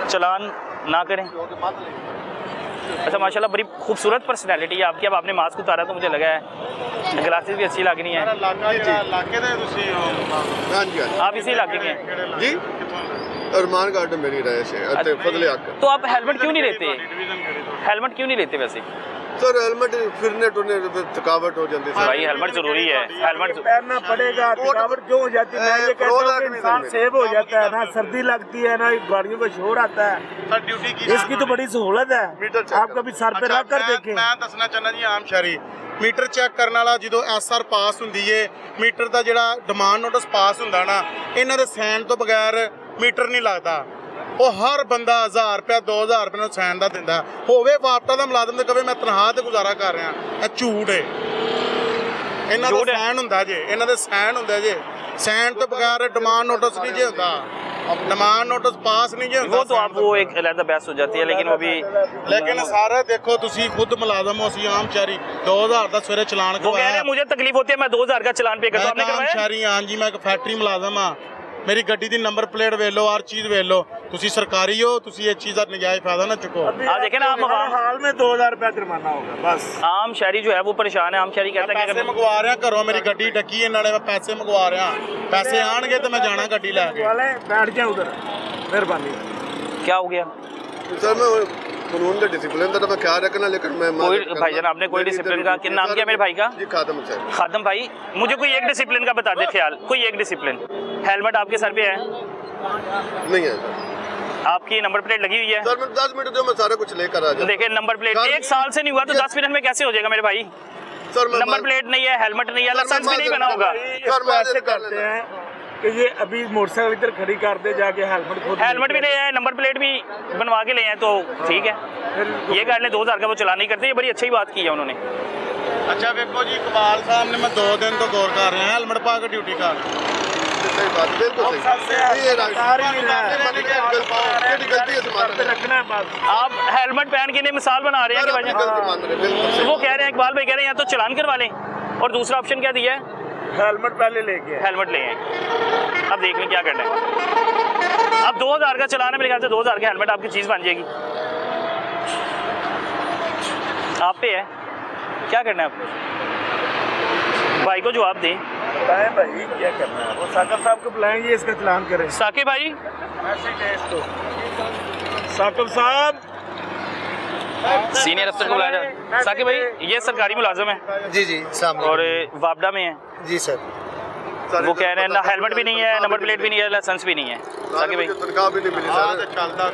चलान ना करें। अच्छा माशाल्लाह बड़ी खूबसूरत पर्सनैलिटी है आपकी। अब आपने मास्क उतारा तो मुझे लगा है ग्लासेस भी अच्छी लगनी है। आप इसी इलाके के हैं जी? अरमान गार्डन मेरी राय से फजले आकर। तो आप हेलमेट क्यों नहीं लेते? हेलमेट क्यों नहीं लेते वैसे? सर हेलमेट फिरने टुरने थकावट हो जाती है भाई, हेलमेट जरूरी है, हेलमेट पहनना पड़ेगा। थकावट क्यों हो जाती है? मैं ये कहता हूं कि इंसान सेव हो जाता है ना, सर्दी लगती है ना, गाड़ियों का शोर आता है, सर ड्यूटी की इसकी तो बड़ी सहूलत है। आप कभी सर पे रख कर देखें। मैं दसना चाहना जी आम शहरी मीटर चेक करने वाला जो SR पास होंगी है, मीटर का जो डिमांड नोटिस पास होंगे ना, इन्हों के सैन तो बगैर मीटर नहीं लगता। वो हर बंदा 1000 रुपया 2000 रुपये सैन का दिता होवे वापटा का मुलाजम तो कहे मैं तनख्वाह से गुजारा कर रहा, यह झूठ है। इन्हों का सैन होंगे जे, इन्हों के सैन होंगे जे, सैन तो बगैर डिमांड नोटिस नहीं जे होता, डिमांड नोटिस पास नहीं जे होता। वो तो आप वो एक अलग बहस हो जाती है, लेकिन वो भी लेकिन सारे देखो तुसी खुद मुलाजम हो, असी आम शहरी 2000 का सवेरे चलान वो कह रहे हैं मुझे तकलीफ होती है, मैं 2000 का चलान पे करता हूं। आपने आम शहरी हाँ जी, मैं एक फैक्ट्री मुलाजम हाँ, मेरी गड्डी दी नंबर प्लेट वेख लो, हर चीज वेख लो, तुसी सरकारी हो, तुसी ये चीज का नजायज फायदा ना चुको। देखें ना, आप हाल में 2000 रुपया जुर्माना होगा बस। आम शहरी जो है वो परेशान है। आम शहरी कहता है पैसे मंगवा रहा घरों, मेरी गड्डी डकी इन्होंने, मैं पैसे मंगवा रहा, पैसे आनगे तो मैं जाना गड्डी लैके। बैठ जाए उधर, मेहरबानी। क्या हो गया सर मैं कानून के डिसिप्लिन का मैं ख्याल रखना, लेकिन मैं कोई भाईजान आपने कोई डिसिप्लिन का क्या नाम किया मेरे भाई का? जी खादम हुसैन। खादम भाई, मुझे कोई एक डिसिप्लिन का बता दे ख्याल, कोई एक डिसिप्लिन। हेलमेट आपके सर पे है? नहीं है सर। आपकी नंबर प्लेट लगी हुई है? सर मैं 10 मिनट दो, मैं सारा कुछ लेकर आ जाऊँ। देखिए नंबर प्लेट 1 साल से नहीं हुआ तो 10 मिनट में कैसे हो जाएगा मेरे भाई? सर नंबर प्लेट नहीं है, हेलमेट नहीं है, लाइसेंस भी नहीं बना होगा। ऐसे करते हैं कि ये अभी मोटरसाइकिल इधर खड़ी कर दे जाके, हेलमेट भी ले आए, नंबर प्लेट भी बनवा के ले आए तो ठीक है। ये गाड़ी 2000 का वो चला नहीं करते, ये बड़ी अच्छी बात की है उन्होंने। अच्छा वेखो जी इकबाल साहब ने मैं 2 दिन तो गौर कर रहे हैं हेलमेट पा के ड्यूटी कर रहे हैं सही बात बिल्कुल सही ये गलती है रखना है बस। आप हेलमेट पहन के नहीं मिसाल बना रहे हैं कि गलती भाईजान मान रहे बिल्कुल वो कह रहे हैं इकबाल भाई कह रहे हैं या तो चलान करवा लें और दूसरा ऑप्शन क्या दिया है हेलमेट पहले लेके आए। हेलमेट ले आए। अब देख लें क्या करना है। अब 2000 का चलान है मेरे ख्याल से 2000 का हेलमेट आपकी चीज़ बन जाएगी। आप पे है क्या करना है आपको भाई को जवाब दें। बताएं भाई क्या करना है। वो साकिब साहब को बुलाएंगे इसका चलान करें। साकिब भाई साकिब साहब सीनियर अफसर को बुलाया जाए। साकिब भाई ये सरकारी मुलाजिम है जी जी सामने और वापडा में है। जी सर वो कह रहे हैं ना हेलमेट भी नहीं है नंबर प्लेट भी नहीं है लाइसेंस भी नहीं है। साकिब भाई तनख्वाह भी नहीं मिली सर चलता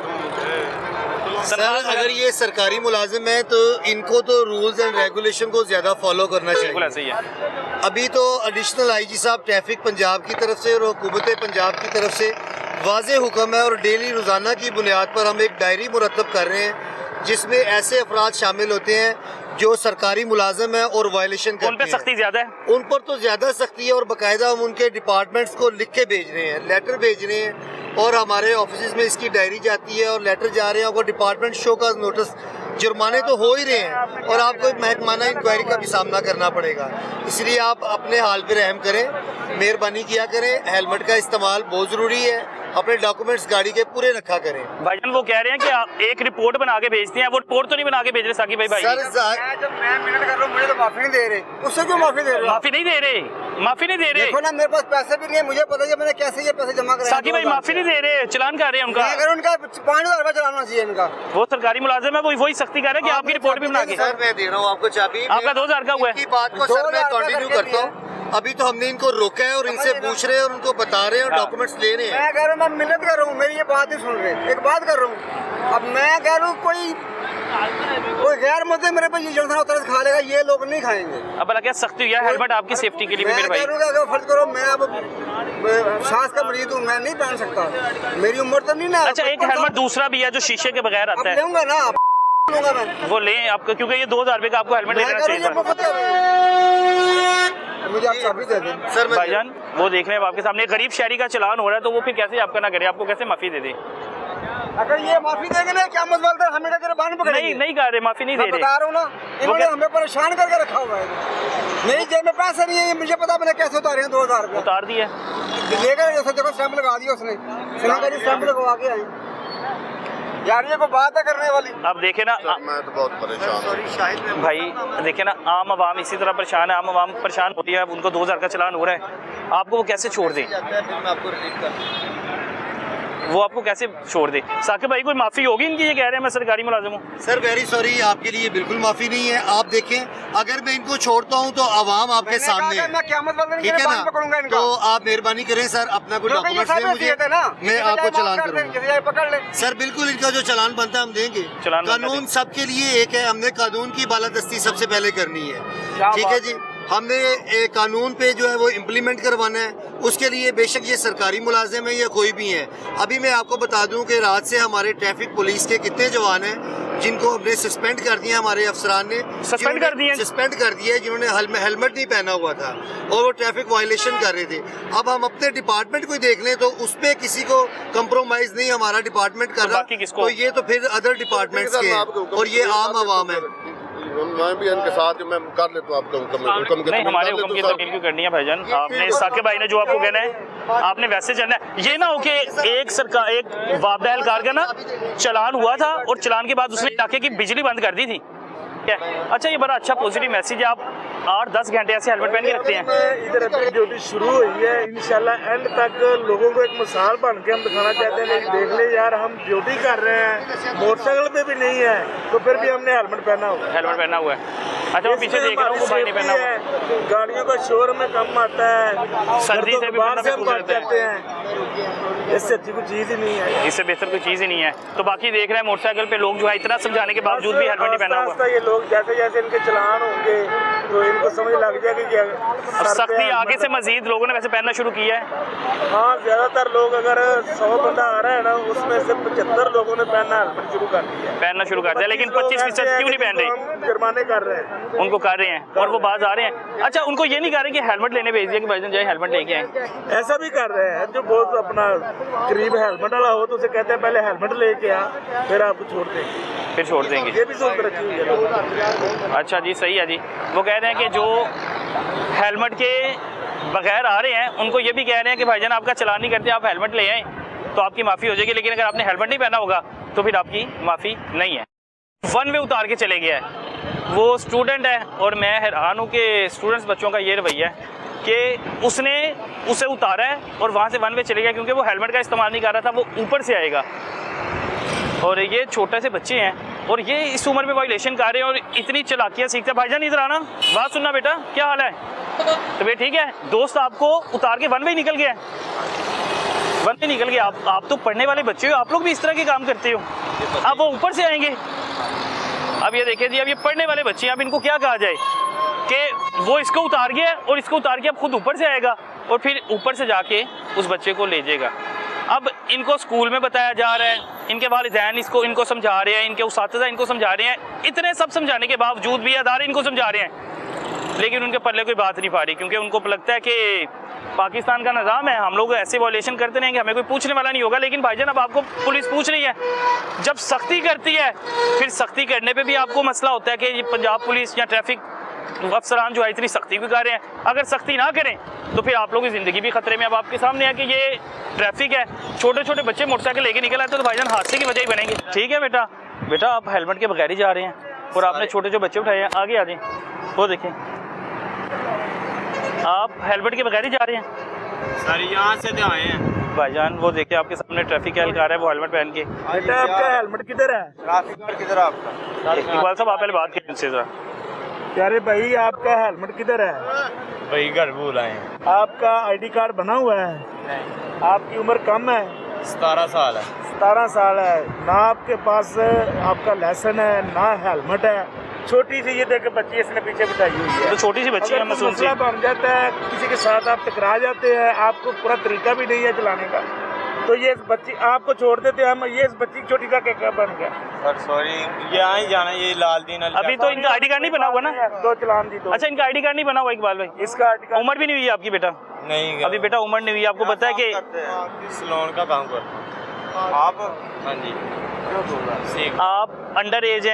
सर अगर ये सरकारी मुलाजिम है तो इनको तो रूल्स एंड रेगुलेशन को ज़्यादा फॉलो करना बिल्कुल ऐसे चाहिए। ही है। अभी तो एडिशनल आईजी साहब ट्रैफिक पंजाब की तरफ से और हुकूमत पंजाब की तरफ से वाज़े हुक्म है और डेली रोज़ाना की बुनियाद पर हम एक डायरी मुरतब कर रहे हैं जिसमें ऐसे अफराद शामिल होते हैं जो सरकारी मुलाजिम है और वायलेशन उन पे करते सख्ती हैं। ज़्यादा है। उन पर तो ज़्यादा सख्ती है और बाकायदा हम उनके डिपार्टमेंट्स को लिख के भेज रहे हैं, लेटर भेज रहे हैं और हमारे ऑफिस में इसकी डायरी जाती है और लेटर जा रहे हैं। आपको डिपार्टमेंट शो का नोटिस जुर्माने तो हो ही रहे हैं और आपको महकमाना इंक्वायरी का भी सामना करना पड़ेगा। इसलिए आप अपने हाल पे रहम करें, मेहरबानी किया करें। हेलमेट का इस्तेमाल बहुत ज़रूरी है। अपने डॉक्यूमेंट्स गाड़ी के पूरे रखा करें। भाईजान वो कह रहे हैं कि आप एक रिपोर्ट बना के भेजते हैं। वो रिपोर्ट तो नहीं बना के भेज रहे साकिब भाई। सर जब मैं मिनट कर रहा हूँ मुझे तो माफी नहीं दे रहे, उससे क्यों माफी दे रहे हो? माफी नहीं दे रहे माफी नहीं दे रहे देखो ना मेरे पास पैसे भी नहीं है, मुझे पता है मैंने कैसे ये पैसे जमा कराए। साकिब भाई माफी नहीं दे रहे चलान कर रहे हैं उनका। अगर उनका 5000 रुपये चलाना चाहिए इनका। वो सरकारी मुलाजिम है वही सख्ती कर रहे हैं कि आपकी रिपोर्ट भी बना के। सर मैं दे रहा हूँ आपको चाबी। आपका 2000 का हुआ है। इनकी बात को सर मैं कंटिन्यू करता हूँ। अभी तो हमने इनको रोका है और इनसे पूछ रहे हैं और उनको बता रहे हैं और डॉक्यूमेंट्स ले रहे हैं। मैं कह रहा हूँ मैं मिन्नत कर रहा हूँ, मेरी ये बात ही सुन रहे। एक बात कर रहा हूँ, अब मैं कह रहा हूँ कोई गैर मुद्दे मेरे पे ये जनता उतर खा लेगा, ये लोग नहीं खाएंगे। अब भला क्या सख्ती हुई है हेलमेट आपकी सेफ्टी के लिए भी मेरे मैं भाई। कह रहा हूँ फर्ज करो मैं अब सांस का मरीज हूँ, मैं नहीं पहन सकता, मेरी उम्र तो नहीं ना। अच्छा एक हेलमेट दूसरा भी है जो शीशे के बगैर अब आता है लूंगा ना, लूंगा मैं। वो लें आपको क्योंकि ये 2000 रुपये का आपको हेलमेट मैं लेना कह रहा हूँ चाहिए ये था। मुफ्त है। मुझे आप चाबी दे दें। सर मैं भाईजान वो देख रहे हैं आपके सामने गरीब शहरी का चलान हो रहा है तो वो फिर कैसे आपका ना करे आपको कैसे माफी दे दे। अगर ये माफी देंगे ना क्या मत बोलते हमें क्या बान पकड़ेंगे। नहीं नहीं कर रहे माफी नहीं दे मैं रहे। बता रहा हूँ ना, इन्होंने हमें परेशान करके रखा हुआ है। मेरी जेब में पैसे नहीं है, मुझे पता मैंने कैसे उतारे हैं 2000 रुपये। उतार दिया लेकर जैसे देखो स्टैंप लगा दिया उसने, सुना स्टैंप लगवा के आई यार, ये कोई बात है करने वाली। अब देखे ना मैं तो बहुत परेशान हूँ भाई देखे ना आम आवाम इसी तरह परेशान है। आम आवाम परेशान होती है। अब उनको 2000 का चलान हो रहा है आपको वो कैसे छोड़ दे। वो आपको कैसे छोड़ दे। साकिब भाई कोई माफी होगी इनकी ये कह रहे हैं मैं सरकारी मुलाजिम हूँ। सर वेरी सॉरी आपके लिए बिल्कुल माफी नहीं है। आप देखें अगर मैं इनको छोड़ता हूँ तो आवाम आपके सामने है, मैं क़यामत वाले दिन ठीक है ना। पकड़ूंगा इनका। तो आप मेहरबानी करें सर अपना कोई डॉक्यूमेंट्स दें मुझे, मैं आपको चलान करूँगा। पकड़ ले सर बिल्कुल इनका जो चलान बनता है हम देंगे। चलान बनता कानून है। सबके लिए एक है, हमने कानून की बालादस्ती सबसे पहले करनी है, क्या ठीक है बात जी। हमने एक कानून पे जो है वो इम्प्लीमेंट करवाना है, उसके लिए बेशक ये सरकारी मुलाजिम है या कोई भी है। अभी मैं आपको बता दूं कि रात से हमारे ट्रैफिक पुलिस के कितने जवान हैं जिनको हमने सस्पेंड कर दिया हमारे अफसरान ने। सस्पेंड कर दिए? सस्पेंड कर दिया है जिन्होंने हेलमेट नहीं पहना हुआ था और वो ट्रैफिक वायलेशन कर रहे थे। अब हम अपने डिपार्टमेंट को देख लें तो उस पर किसी को कंप्रोमाइज नहीं हमारा डिपार्टमेंट कर रहा, बाकी किसको? तो ये तो फिर अदर डिपार्टमेंट्स के हैं और ये आम आवाम है। मैं भी इनके साथ मैं कर लेता हूँ आपका हुक्म नहीं हमारे हुक्म की तब्दील क्यों करनी है भाईजान। आपने साकिब भाई ने जो आपको कहना है आपने वैसे चलना है। ये ना हो कि एक वापडा एहलकार का ना चलान हुआ था और चलान के बाद उसने इलाके की बिजली बंद कर दी थी। क्या अच्छा ये बड़ा अच्छा पॉजिटिव मैसेज है। आप 8-10 घंटे ऐसे हेलमेट पहन के रखते हैं। इधर अपनी ड्यूटी शुरू हुई है, इंशाल्लाह एंड तक लोगों को एक मिसाल बन के हम दिखाना चाहते हैं कि देख ले यार हम ड्यूटी कर रहे हैं, मोटरसाइकिल पे भी नहीं है तो फिर भी हमने हेलमेट पहना हुआ है। हेलमेट पहना हुआ है। अच्छा वो पीछे देख रहा हूँ वो भाई नहीं पहना हुआ। गाड़ियों का शोर में कम आता है, सर्दी से भी बाहर से हम बचना बच जाते हैं, इससे अच्छी कोई चीज़ ही नहीं है, इससे बेहतर कोई चीज़ ही नहीं है। तो बाकी देख रहे हैं मोटरसाइकिल पे लोग जो है इतना समझाने के बावजूद भी हेलमेट नहीं पहना हुआ। ये लोग जैसे जैसे इनके चलान होंगे तो इनको उनको समझ लग जाएगी कि अब सख्ती आगे से मजीद लोगों ने वैसे पहनना शुरू किया है। हाँ, ज्यादातर लोग अगर 100 बंदा आ रहा है ना, उसमें से 75 लोगों ने पहनना हेलमेट शुरू कर दिया है। पहनना शुरू कर दिया, लेकिन 25% क्यों नहीं पहन रहे? हम जुर्माने कर रहे हैं, उनको कर रहे हैं और वो बाज आ रहे हैं। अच्छा, उनको ये नहीं कह रहे कि हेलमेट लेने भेज दिया कि भाईजान जाए हेलमेट लेके आए? ऐसा भी कर रहे हैं। जो बहुत अपना करीब हेलमेट वाला हो तो उसे कहते हैं पहले हेलमेट लेके आ, फिर आपको छोड़ देंगे, फिर छोड़ देंगे। ये भी सोच रखी हुई है लोगों ने। अच्छा जी, सही है जी। वो कह रहे हैं कि जो हेलमेट के बगैर आ रहे हैं उनको ये भी कह रहे हैं कि भाईजान आपका चलान नहीं करते, आप हेलमेट ले आए तो आपकी माफ़ी हो जाएगी, लेकिन अगर आपने हेलमेट नहीं पहना होगा तो फिर आपकी माफ़ी नहीं है। वन वे उतार के चले गया है वो स्टूडेंट है, और मैं हैरान हूँ कि स्टूडेंट्स बच्चों का ये रवैया है कि उसने उसे उतारा है और वहाँ से वन वे चले गया, क्योंकि वो हेलमेट का इस्तेमाल नहीं कर रहा था, वो ऊपर से आएगा। और ये छोटे से बच्चे हैं और ये इस उम्र में वायलेशन कर रहे हैं और इतनी चालाकियाँ सीखते हैं। भाईजान इधर आना, बात सुनना बेटा, क्या हाल है? तो भाई ठीक है, दोस्त आपको उतार के वन वे निकल गया, वन वे निकल गया। आप तो पढ़ने वाले बच्चे हो, आप लोग भी इस तरह के काम करते हो। अब वो ऊपर से आएंगे। अब ये देखिए जी, अब ये पढ़ने वाले बच्चे हैं, अब इनको क्या कहा जाए कि वो इसको उतार गया और इसको उतार के अब खुद ऊपर से आएगा और फिर ऊपर से जाके उस बच्चे को ले जाएगा। अब इनको स्कूल में बताया जा रहा है, इनके वालिदैन इनको समझा रहे हैं, इनके उस्ताद इनको समझा रहे हैं, इतने सब समझाने के बावजूद भी अदारे इनको समझा रहे हैं, लेकिन उनके पल्ले कोई बात नहीं पा रही, क्योंकि उनको लगता है कि पाकिस्तान का निज़ाम है, हम लोग ऐसे वायलेशन करते रहेंगे, हमें कोई पूछने वाला नहीं होगा। लेकिन भाईजान अब आपको पुलिस पूछ रही है, जब सख्ती करती है फिर सख्ती करने पे भी आपको मसला होता है कि ये पंजाब पुलिस या ट्रैफिक अफसरान जो है इतनी सख्ती भी कर रहे हैं। अगर सख्ती ना करें तो फिर आप लोगों की ज़िंदगी भी खतरे में। अब आपके सामने है कि ये ट्रैफिक है, छोटे छोटे बच्चे मोटरसाइकिल लेके निकल आते तो भाईजान हादसे की वजह ही बनेंगे। ठीक है बेटा, बेटा आप हेलमेट के बगैर ही जा रहे हैं और आपने छोटे जो बच्चे उठाए हैं, आगे आ जाएं, वो देखें, आप हेलमेट के बगैर ही जा रहे हैं। सर यहाँ से तो आए हैं भाईजान, वो देखिए आपके सामने ट्रैफिक एहलकार है, वो हेलमेट पहन के। बेटा आपका हेलमेट किधर है? ट्रैफिक किधर आपका? इकबाल साहब आप पहले बात करें उनसे ज़रा। प्यारे भाई, आपका हेलमेट किधर है? भाई घर भूल आए हैं। आपका आईडी कार्ड बना हुआ है? नहीं, आपकी उम्र कम है? 17 साल है। 17 साल है ना? आपके पास आपका लाइसेंस है ना हेलमेट है? छोटी सी ये देख बच्ची इसने पीछे बिठाई हुई है, तो छोटी सी बच्ची है, अगर मासूम सी। मसला बन जाता है, किसी के साथ आप टकरा जाते हैं, आपको पूरा तरीका भी नहीं है चलाने का, तो ये इस बच्ची आपको छोड़ देते हैं हम, ये इस बच्ची छोटी का क्या बन गया? सर सॉरी, यहाँ ही जाना, ये लाल दीन अभी तो इनका आईडी कार्ड नहीं बना हुआ ना? 2 चलान दी, 2। अच्छा, इनका आईडी कार्ड नहीं बना हुआ इकबाल भाई? इसका आईडी कार्ड उम्र भी नहीं हुई है आपकी बेटा? नहीं, अभी बेटा उम्र नहीं हुई, आपको पता है कि सलोन का काम करते हैं आप? हाँ जी, आप अंडर एज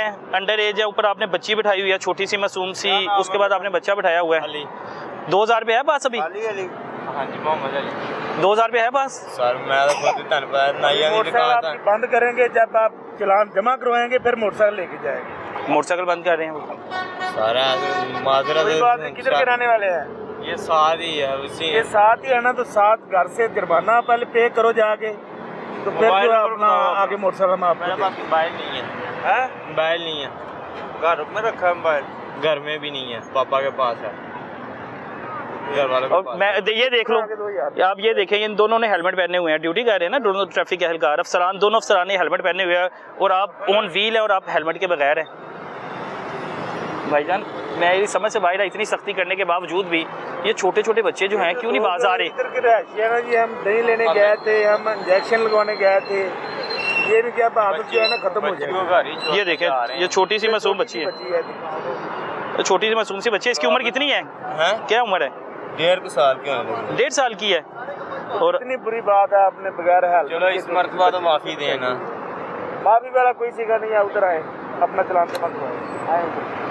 है, ऊपर आपने बच्ची बिठाई हुई है छोटी सी मासूम सी, उसके बाद आपने बच्चा बिठाया हुआ है। अली 2000 रुपये है पास अभी? अली अली हाँ जी, मोहम्मद अली। 2000 रुपये है पास? सर मैं तो खुद धन्यवाद नाइया की मोटरसाइकिल दुकान आपकी बंद करेंगे, जब आप चलान जमा करवाएंगे फिर मोटरसाइकिल लेके जाएंगे। मोटरसाइकिल बंद कर रहे हैं वो। सर माजरत कोई बात नहीं, किधर के रहने वाले हैं? ये साथ ही है, उसी ये साथ ही है ना, तो साथ घर से जुर्माना पहले पे करो जाके, तो फिर जो है अपना आगे मोटरसाइकिल में आपको मेरे पास मोबाइल नहीं है। मोबाइल नहीं है, घर में रखा है मोबाइल, घर में भी नहीं है, पापा के पास है, घर वालों के और पास। मैं ये देख लो, आप ये देखें, इन दोनों ने हेलमेट पहने हुए हैं, ड्यूटी कर रहे हैं ना दोनों ट्रैफिक एहलकार अफसरान, दोनों अफसरान ने हेलमेट पहने हुए हैं और आप ऑन व्हील है और आप हेलमेट के बगैर हैं। भाईजान मैं ये समझ से बाहर है, इतनी सख्ती करने के बावजूद भी ये छोटे छोटे बच्चे जो हैं क्यों नहीं बाज आ रहे? इधर के रहायशी है ना जी, हम दही लेने गए थे, हम इंजेक्शन लगवाने गए थे, ये भी क्या आदत जो है ना खत्म हो जाएगी। ये देखें, ये छोटी सी मासूम बच्ची है, छोटी सी मासूम सी बच्ची है, इसकी उम्र कितनी है? क्या उम्र है? 1.5 साल के होने लगे। 1.5 साल की है। और इतनी बुरी बात है, आपने बगैर हेलमेट चलो इस मरतबा तो माफी देना। माफी वाला कोई सीखा नहीं है, उधर आए अपना चलान से मत आए उधर।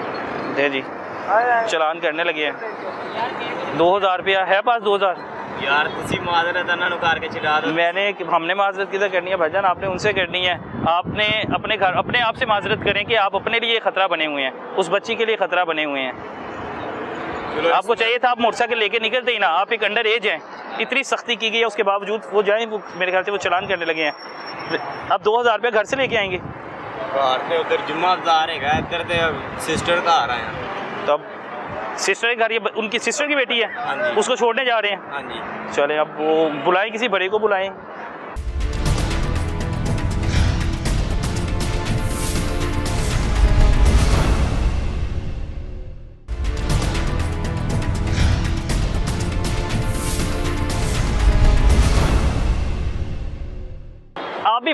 दे जी, आए चलान करने लगे हैं। 2000 रुपया है पास? 2000 यार तुसी माजरत ना नुकार के चला दो। हमने माजरत किधर करनी है भाईजान? आपने उनसे करनी है। आपने अपने घर अपने आप से माजरत करें कि आप अपने लिए खतरा बने हुए हैं, उस बच्ची के लिए खतरा बने हुए हैं। आपको चाहिए था आप मोटरसाइकिल लेके निकलते ही ना, आप एक अंडर एज हैं, इतनी सख्ती की गई है, उसके बावजूद वो जाएं, वो मेरे ख्याल से वो चलान करने लगे हैं। अब 2000 रुपया घर से लेके आएंगे? उधर जुम्मादार है, इधर तो सिस्टर का आ रहा है। तब सिस्टर के घर, ये उनकी सिस्टर की बेटी है, हाँ जी। उसको छोड़ने जा रहे हैं। हाँ जी, चले अब वो बुलाएं, किसी बड़े को बुलाएं।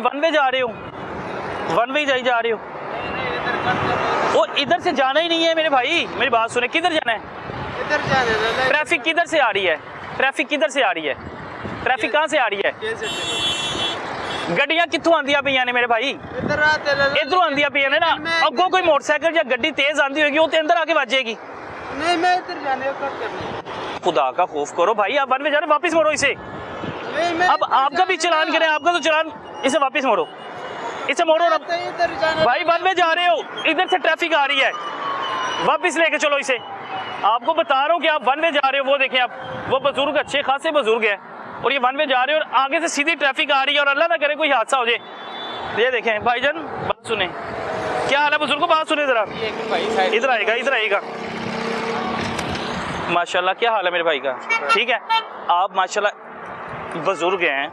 वन वे जा रहे हो, वन वे जा रहे हो। वो इधर से जाना ही नहीं है मेरे भाई, मेरी बात सुने, किधर जाना है? इधर जाने ट्रैफिक किधर से आ रही है? ट्रैफिक किधर से आ रही है? ट्रैफिक कहाँ से आ रही है? गड्डियां कित्थों आंदियां पईयां ने मेरे भाई? इधरों आंदियां पईयां ने ना। अगों कोई मोटरसाइकिल या गड्डी तेज आंदी होगी, वो तो अंदर आके बजेगी। नहीं मैं इधर जाने का करनी। खुदा का खौफ करो भाई, आप वन वे जा रहे हो, वापस मोड़ो इसे। अब आपका भी चलान करें, आपका तो चलान, इसे वापस मोड़ो, इसे मोड़ो ना भाई। वन वे जा रहे हो, इधर से ट्रैफिक आ रही है, वापस लेके चलो इसे। आपको बता रहा हूँ कि आप वन वे जा रहे हो। वो देखें आप, वो बुजुर्ग अच्छे खासे बुजुर्ग है और ये वन वे जा रहे हो और आगे से सीधी ट्रैफिक आ रही है और अल्लाह ना करे कोई हादसा हो जाए। ये देखें भाईजान, बात सुने, क्या हाल है बुजुर्ग, बात सुने जरा। इधर आएगा, इधर आएगा। माशाल्लाह क्या हाल है मेरे भाई का? ठीक है, आप माशाल्लाह बुजुर्ग हैं,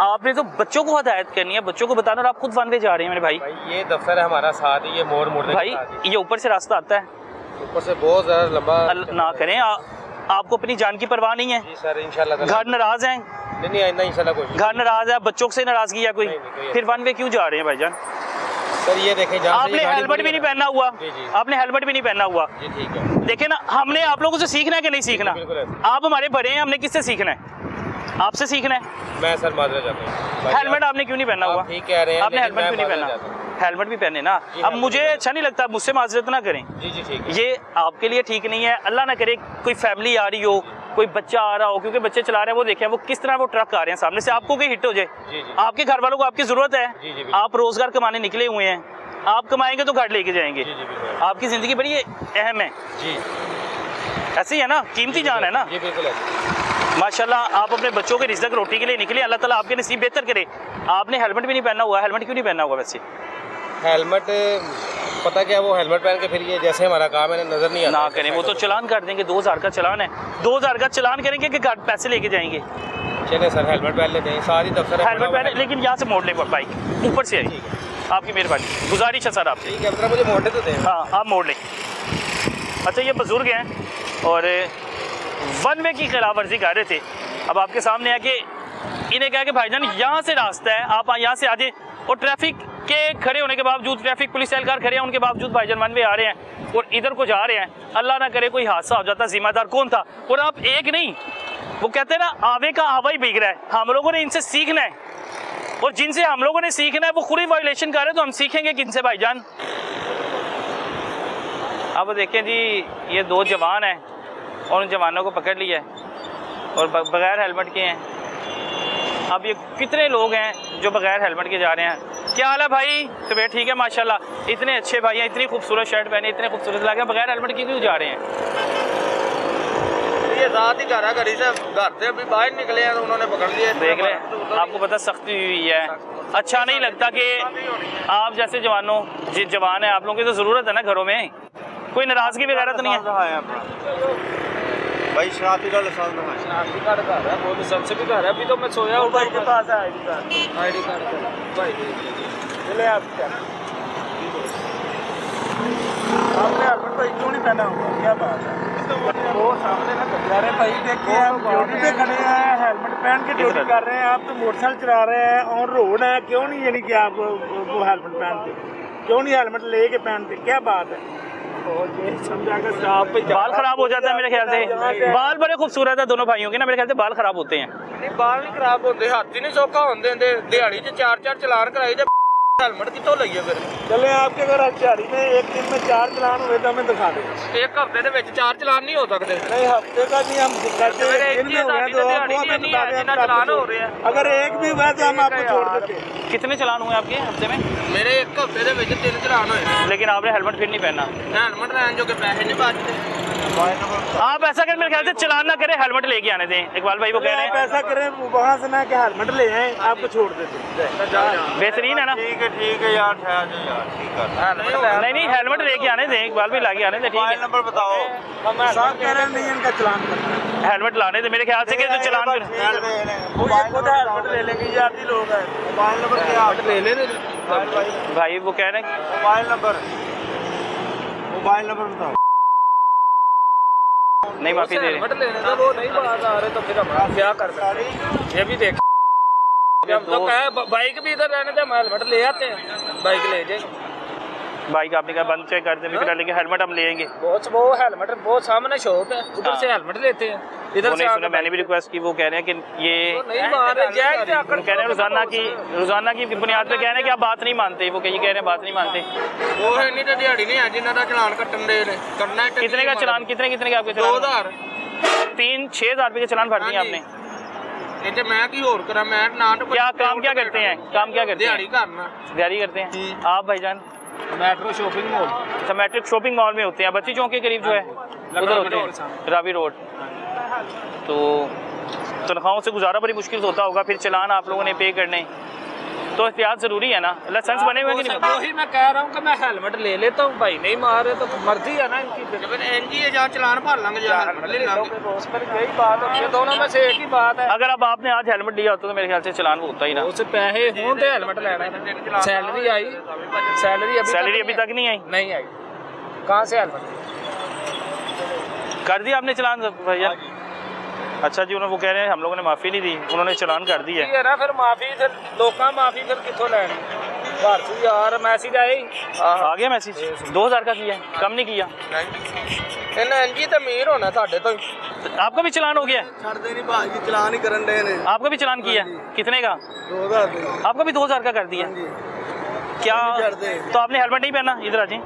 आपने तो बच्चों को हदायत करनी है, बच्चों को बताना, और आप खुद वन वे जा रहे हैं मेरे भाई। ये दफ्तर है हमारा साथ ही, ये मोड़ भाई ये ऊपर से रास्ता आता है, ऊपर से बहुत ज़्यादा लंबा। ना करें, आपको अपनी जान की परवाह नहीं है? जी सर इंशाल्लाह। घर नाराज हैं? नहीं आइंदा इंशाल्लाह कोई। घर नाराज है, बच्चों से नाराजगी है कोई? फिर वन वे क्यों जा रहे हैं भाईजान? सर ये देखें, आपने हेलमेट भी नहीं पहना हुआ, आपने हेलमेट भी नहीं पहना हुआ। जी ठीक है। देखे ना, हमने आप लोगों से सीखना है कि नहीं सीखना? आप हमारे बड़े हैं, हमने किससे सीखना है? आपसे सीखना है। मैं सर माजरा चाहता हूँ, हेलमेट आपने क्यों नहीं पहना हुआ? ठीक कह रहे हैं, आपने हेलमेट क्यों नहीं पहना? हेलमेट भी पहने ना। अब मुझे अच्छा नहीं लगता, मुझसे माजरत ना करें। जी जी ठीक है। ये आपके लिए ठीक नहीं है। अल्लाह ना करे कोई फैमिली आ रही हो, कोई बच्चा आ रहा हो, क्योंकि बच्चे चला रहे हैं, वो देखें वो किस तरह वो ट्रक आ रहे हैं सामने से, आपको कोई हिट हो जाए। जी जी। आपके घर वालों को आपकी जरूरत है, जी जी, आप रोजगार कमाने निकले हुए हैं, आप कमाएंगे तो घर लेके जाएंगे। जी जी, आपकी जिंदगी बड़ी अहम है। जी ऐसे ही है ना, कीमती जान है ना। जी बिल्कुल है। माशाल्लाह आप अपने बच्चों के रिज़्क़ रोटी के लिए निकले, अल्लाह ताला आपके नसीब बेहतर करे। आपने हेलमेट भी नहीं पहना हुआ, हेलमेट क्यों नहीं पहना हुआ वैसे? हेलमेट पता क्या, वो हेलमेट पहन के फिर ये जैसे हमारा काम है नजर नहीं आता। ना करें, वो तो चलान कर देंगे, 2000 का चलान है, 2000 का चलान करेंगे कि घर पैसे लेके जाएंगे। चले सर हेलमेट पहन लेते हैं, सारी दफ्तर है, हेलमेट पहने, लेकिन यहाँ से मोड़ ले बाइक, ऊपर से आई। आपकी मेहरबानी, गुजारिश है सर आपसे। ठीक है, मतलब मुझे मोड़ने तो दें। हाँ आप मोड़ लें। अच्छा ये बुजुर्ग हैं और वन वे की खिलाफ वर्जी कर रहे थे। अब आपके सामने है कि इन्हें कहा कि भाईजान यहाँ से रास्ता है, आप यहाँ से आ जाए, और ट्रैफिक के खड़े होने के बावजूद, ट्रैफिक पुलिस एहलकार खड़े हैं, उनके बावजूद भाईजान वन वे आ रहे हैं और इधर को जा रहे हैं। अल्लाह ना करे कोई हादसा हो जाता, जिम्मेदार कौन था? और आप एक नहीं, वो कहते हैं ना, आवे का आवा ही बिक रहा है। हम लोगों ने इनसे सीखना है, और जिनसे हम लोगों ने सीखना है वो खुद ही वायलेशन कर रहे हैं, तो हम सीखेंगे किनसे भाईजान? अब देखें जी, ये दो जवान हैं और उन जवानों को पकड़ लिया है और बगैर हेलमेट के हैं। अब ये कितने लोग हैं जो बगैर हेलमेट के जा रहे हैं? क्या हाल है भाई? तबीयत ठीक है माशाल्लाह? इतने अच्छे भाई हैं, इतनी खूबसूरत शर्ट पहने, इतने खूबसूरत लगे, बगैर हेलमेट के क्यों जा रहे हैं? ये रात ही घर से अभी बाहर निकले हैं तो उन्होंने पकड़ लिया। देख ले, आपको पता सख्ती हुई है, अच्छा नहीं लगता कि आप जैसे जवानों, जवान है, आप लोगों की तो ज़रूरत है ना घरों में, कोई नाराज़गी वगैरह तो नहीं है? भाई शराबी का लाइसेंस है, शनाख्ती कार्ड का है, वो लाइसेंस भी घर है। अभी तो मैं सोया हूँ, भाई के पास है आईडी कार्ड। आईडी कार्ड भाई चले आप क्या आपने हेलमेट भाई क्यों नहीं पहना हुआ? क्या बात है? वो सामने ना अरे भाई देखिए, हम ड्यूटी पे खड़े हैं, हेलमेट पहन के ड्यूटी कर रहे हैं, आप तो मोटरसाइकिल चला रहे हैं ऑन रोड है, क्यों नहीं यानी कि आप वो हेलमेट पहनते, क्यों नहीं हेलमेट लेके पहनते? क्या बात है? समझा कर साहब पे बाल खराब हो जाता है मेरे ख्याल से। बाल बड़े खूबसूरत है दोनों भाइयों के ना, मेरे ख्याल से बाल खराब होते हैं। नहीं बाल नहीं खराब होते, हाथ ही नहीं सौखा होंदे, दिहाड़ी च 4-4 चलान कराई दे, हेलमेट कितों लईए फिर? चले आपके अगर दिहाड़ी में एक दिन में 4 चलान हुए तो हमें दिखा दें। एक हफ्ते ਦੇ ਵਿੱਚ 4 चलान नहीं हो सकते। नहीं हफ्ते का नहीं, हम कहते हैं दिन में हो रहे हैं तो आपको हमें बता दें, हम चलान हो रहे हैं। अगर एक भी हुआ तो हम आपको छोड़ देते। कितने चलान हुए आपके हफ्ते में? मेरे एक हफ्ते ਦੇ ਵਿੱਚ 3 चलान होए। लेकिन आपने हेलमेट फिर नहीं पहना। हेलमेट ਲੈਣ ਜੋ के पैसे नहीं बचते। आप ऐसा करें, मेरे ख्याल से चलान ना करें, हेलमेट लेके आने दें। इकबाल भाई वो कह रहे आप हैं ऐसा करें, वहाँ से ना कि हेलमेट ले आए, आपको छोड़ देते। बेहतरीन है ना? ठीक है यार, ठहर जाओ यार, ठीक है। नहीं हेलमेट लेके आने दें, इकबाल भी लाके आने दें, ठीक मोबाइल है। नंबर बताओ। साहब कह रहे हैं नहीं इनका चलान करना, हेलमेट लाने दें, मेरे ख्याल से कि जो चलान वो ये खुद हेलमेट ले लेंगे, ये आदि लोग हैं। मोबाइल नंबर क्या? ले लेने भाई वो कह रहे हैं मोबाइल नंबर बताओ। नहीं माफी दे रहे। हेलमेट लेने का वो नहीं बात आ रहे, तो फिर हम क्या कर सकते हैं? ये भी देख हम तो कहे बाइक भी इधर रहने दे, हम हेलमेट ले आते हैं, बाइक ले जाए। बाइक आपने कहा बंद चेक कर दें फिर, लेकिन हेलमेट हम लेंगे। बहुत वो हेलमेट बहुत सामने शॉप है, उधर से हेलमेट लेते हैं, इधर से सुना, मैंने भी रिक्वेस्ट की, वो कह रहे हैं कि ये नहीं मार रहे, जैक वो कह रहे हैं रोजाना की बुनियाद पे कह रहे हैं कि आप बात नहीं मानते, वो कह रहे हैं बात नहीं मानते। ਉਹ ਇੰਨੀ ਤਾਂ ਦਿਹਾੜੀ ਨਹੀਂ ਹੈ ਜਿੰਨਾ ਦਾ ਚਲਾਨ ਕੱਟਣ ਦੇ ਨੇ ਕਰਨਾ ਹੈ। कितने का चलान, कितने के आपके चलान? 2000 3-6 हज़ार रुपए के चलान भर दिए आपने। ਇਹ ਤੇ ਮੈਂ ਕੀ ਹੋਰ ਕਰਾਂ, ਮੈਂ ਨਾ ਤਾਂ क्या काम क्या करते हैं, काम क्या करते ਦਿਹਾੜੀ हैं? ਕਰਨਾ। दिहाड़ी करते हैं आप भाईजान? मेट्रो शॉपिंग मॉल, अच्छा मैट्रिक शॉपिंग मॉल में होते हैं, बच्ची चौक के करीब जो है उधर होते हैं, रावी रोड। तो तनख्वाहों से गुजारा बड़ी मुश्किल से होता होगा, फिर चलान आप लोगों ने पे करने, तो एहतियात ज़रूरी है ना। लाइसेंस बने हुए हैं कि नहीं? वही मैं कह रहा हूँ कि मैं हेलमेट ले लेता हूँ, भाई नहीं मार रहे तो मर्जी है ना इनकी। ਫਿਰ ਐਨਜੀ ਹੈ ਜਾਂ ਚਲਾਨ ਭਰ ਲਾਂਗੇ ਜਾਂ ਹੈਲਮਟ ਲੈ ਲਾਂਗੇ। रोज पर यही बात होती है, दोनों में से एक ही बात है। अगर अब आपने आज हेलमेट लिया होता तो मेरे ख्याल से चलान वो होता ही ना। उससे पैसे हों तो हेलमेट लेना है। सैलरी आई, सैलरी अभी तक नहीं आई। नहीं आई, कहाँ से हेलमेट कर दिया आपने चलान भैया? अच्छा जी, उन्होंने वो कह रहे हैं हम लोगों ने माफ़ी नहीं दी, उन्होंने चलान कर दी है। है ना, फिर माफी फिर लोका माफी फिर कितों लैनी घर से यार मैसेज आई आ गया मैसेज? 2000 का किया, कम नहीं किया। ਇਹਨਾਂ ਐਨਜੀ ਤਾਂ ਅਮੀਰ ਹੋਣਾ ਤੁਹਾਡੇ ਤੋਂ। आपका भी चलान हो गया? ਛੱਡਦੇ ਨਹੀਂ ਭਾਜੀ, ਚਲਾਨ ਹੀ ਕਰਨ ਦੇ ਨੇ। आपका भी चलान किया? कितने का? 2000 ਦੇ। आपका भी 2000 का कर दिया? क्या तो आपने हेलमेट नहीं पहना? इधर आ जी।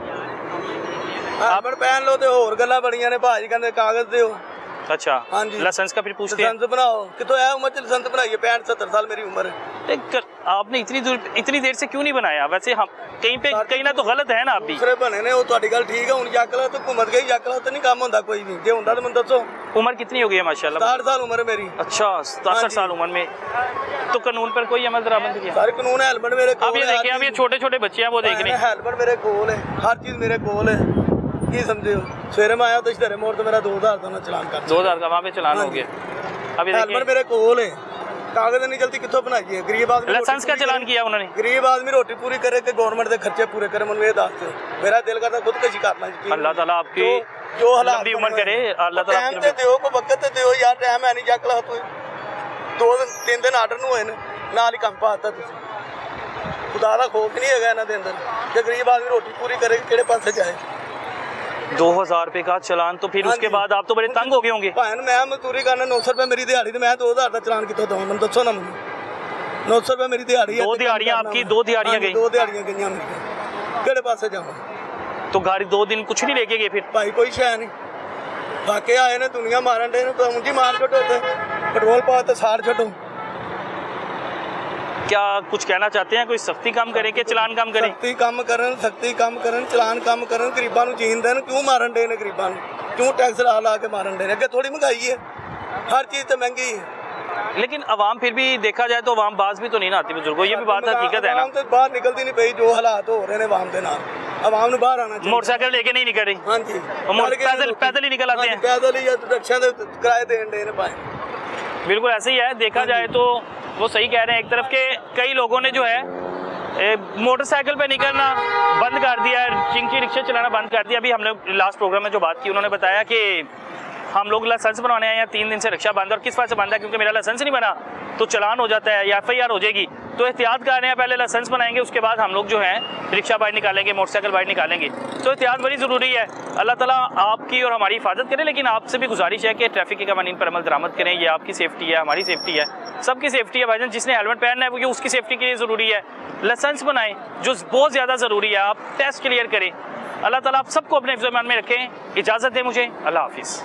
ਹੈਲਮਟ ਪਹਿਨ ਲਓ ਤੇ ਹੋਰ ਗੱਲਾਂ ਬੜੀਆਂ ਨੇ ਭਾਜੀ, ਕਹਿੰਦੇ ਕਾਗਜ਼ ਦਿਓ। अच्छा हाँ जी। लाइसेंस का फिर पूछते हैं? लाइसेंस बनाओ, कितों है उम्र च लाइसेंस बनाइए, 65-70 साल मेरी उम्र है। आपने इतनी देर से क्यों नहीं बनाया? वैसे हम कहीं ना तो गलत है ना आप भी। दूसरे बने ने, वो ਤੁਹਾਡੀ ਗੱਲ ਠੀਕ ਹੈ, ਹੁਣ ਯਕਲਾ तो घुमत गई, यकला तो नहीं काम होता कोई भी, जे ਹੁੰਦਾ तो ਮੈਨੂੰ ਦੱਸੋ। उम्र कितनी हो गई है माशाल्लाह? 60 साल उम्र है मेरी। अच्छा 67 साल उम्र में तो कानून पर कोई अमल दरामद किया? सारे कानून है, हेलमेट मेरे अब ये देखिए, अब ये छोटे छोटे बच्चे हैं वो देख रहे हैं, हेलमेट मेरे कोल है, हर चीज मेरे कोल है। की समझे हो, सवेरे में आया तो इधर मोड़ तो मेरा 2000 का ना चलान कर 2000 का वहाँ पे चलान हो गया। अभी हेलमेट मेरे कोल है, कागज नहीं चलती कितों बनाइए। गरीब आदमी लाइसेंस का चलान किया उन्होंने? गरीब आदमी रोटी पूरी करे कि गवर्नमेंट के खर्चे पूरे करे, मैं ये दस दो, मेरा दिल करता खुदकशी करना। अल्लाह ताला आपकी जो हालात लंबी उम्र करे, अल्लाह ताला टाइम ते दियो, को वक्त ते दियो यार, टाइम है नहीं जकला तो 2-3 दिन आर्डर ਨੂੰ ਹੋਏ ਨੇ, ਨਾਲ ਹੀ ਕੰਮ ਪਾਤਾ ਤੁਸੀਂ। खुदा ਦਾ ਖੋਫ ਨਹੀਂ ਹੈਗਾ ਇਹਨਾਂ ਦੇ ਅੰਦਰ, ਜੇ ਗਰੀਬ ਆਦਮੀ ਰੋਟੀ ਪੂਰੀ ਕਰੇ ਕਿਹੜੇ ਪਾਸੇ ਜਾਏ। 2000 रुपए का चलान, तो फिर उसके बाद आप तो बड़े तंग हो गए होंगे। ਭਾਣ ਮੈਂ ਮਜ਼ਦੂਰੀ ਕਰਨਾ 900 ਰੁਪਏ ਮੇਰੀ ਦਿਹਾੜੀ, ਤੇ ਮੈਂ 2000 ਦਾ ਚਲਾਨ ਕਿੱਥੋਂ ਦਵਾਂ, ਮੈਨੂੰ ਦੱਸੋ ਨਾ। ਮੈਨੂੰ 900 ਰੁਪਏ ਮੇਰੀ ਦਿਹਾੜੀ ਹੈ। 2 दिहाड़ियाँ आपकी, 2 दिहाड़ियाँ गई? 2 ਦਿਹਾੜੀਆਂ ਗਈਆਂ ਮੇਰੀਆਂ, ਕਿਹੜੇ ਪਾਸੇ ਜਾਵਾਂ। तो गाड़ी 2 दिन कुछ नहीं लेके गए फिर? ਭਾਈ ਕੋਈ ਸ਼ੈ ਨਹੀਂ, ਵਾਕੇ ਆਏ ਨੇ ਦੁਨੀਆ ਮਾਰਨ ਦੇ ਨੇ, ਮੁੰਜੀ ਮਾਰ ਛੱਡੋ ਤੇ ਪੈਟਰੋਲ ਪਾ ਤੇ ਸਾੜ ਛੱਡੋ। क्या कुछ कहना चाहते हैं? कोई सख्ती काम करें कि चलान काम करें? ਸਖਤੀ ਕੰਮ ਕਰਨ, ਚਲਾਨ ਕੰਮ ਕਰਨ, ਗਰੀਬਾਂ ਨੂੰ ਜੀਣ ਦੇਣ। ਕਿਉਂ ਮਾਰਨ ਦੇ ਨੇ ਗਰੀਬਾਂ ਨੂੰ, ਕਿਉਂ ਟੈਕਸ ਲਾ ਕੇ ਮਾਰਨ ਦੇ ਨੇ? ਅੱਗੇ ਥੋੜੀ ਮਹਿੰਗਾਈ ਹੈ, हर चीज़ तो महंगी है। लेकिन अवाम फिर भी देखा जाए तो अवाम बाज भी तो नहीं ना आती बुजुर्गों, ये भी बात हकीकत है ना। तो बाहर निकलती नहीं पई, जो हालात हो रहे हैं अवाम के नाल, अवाम ने बाहर आना चाहिए। मोटरसाइकिल लेके नहीं निकल रही? हाँ जी, पैदल ही निकल आते हैं? पैदल ही, या रिक्शा दे किराए देन दे ने पाए। बिल्कुल ऐसे ही है। देखा जाए तो वो सही कह रहे हैं, एक तरफ के कई लोगों ने जो है मोटरसाइकिल पे निकलना बंद कर दिया है, चिंकी रिक्शे चलाना बंद कर दिया। अभी हमने लास्ट प्रोग्राम में जो बात की, उन्होंने बताया कि हम लोग लाइसेंस बनवाने आए हैं, 3 दिन से रिक्शा बंद। और किस बात से बंद है? क्योंकि मेरा लाइसेंस नहीं बना तो चलान हो जाता है या FIR हो जाएगी। तो एहतियात कर रहे हैं, पहले लाइसेंस बनाएंगे, उसके बाद हम लोग जो है रिक्शा बाहर निकालेंगे, मोटरसाइकिल बाहर निकालेंगे। तो एहतियात बड़ी ज़रूरी है। अल्लाह ताला आपकी और हमारी हिफाजत करे। लेकिन आपसे भी गुजारिश है कि ट्रैफिक के कानून पर अमल दरामद करें। ये आपकी सेफ्टी है, हमारी सेफ्टी है, सबकी सेफ्टी है भाईजान। जिसने हेलमेट पहनना है वो ये उसकी सेफ्टी के लिए ज़रूरी है। लाइसेंस बनाएं जो बहुत ज़्यादा ज़रूरी है, आप टेस्ट क्लियर करें। अल्लाह ताला आप सबको अपने हिफ्ज़-ए-मान में रखें। इजाज़त दें मुझे, अल्लाह हाफिज़।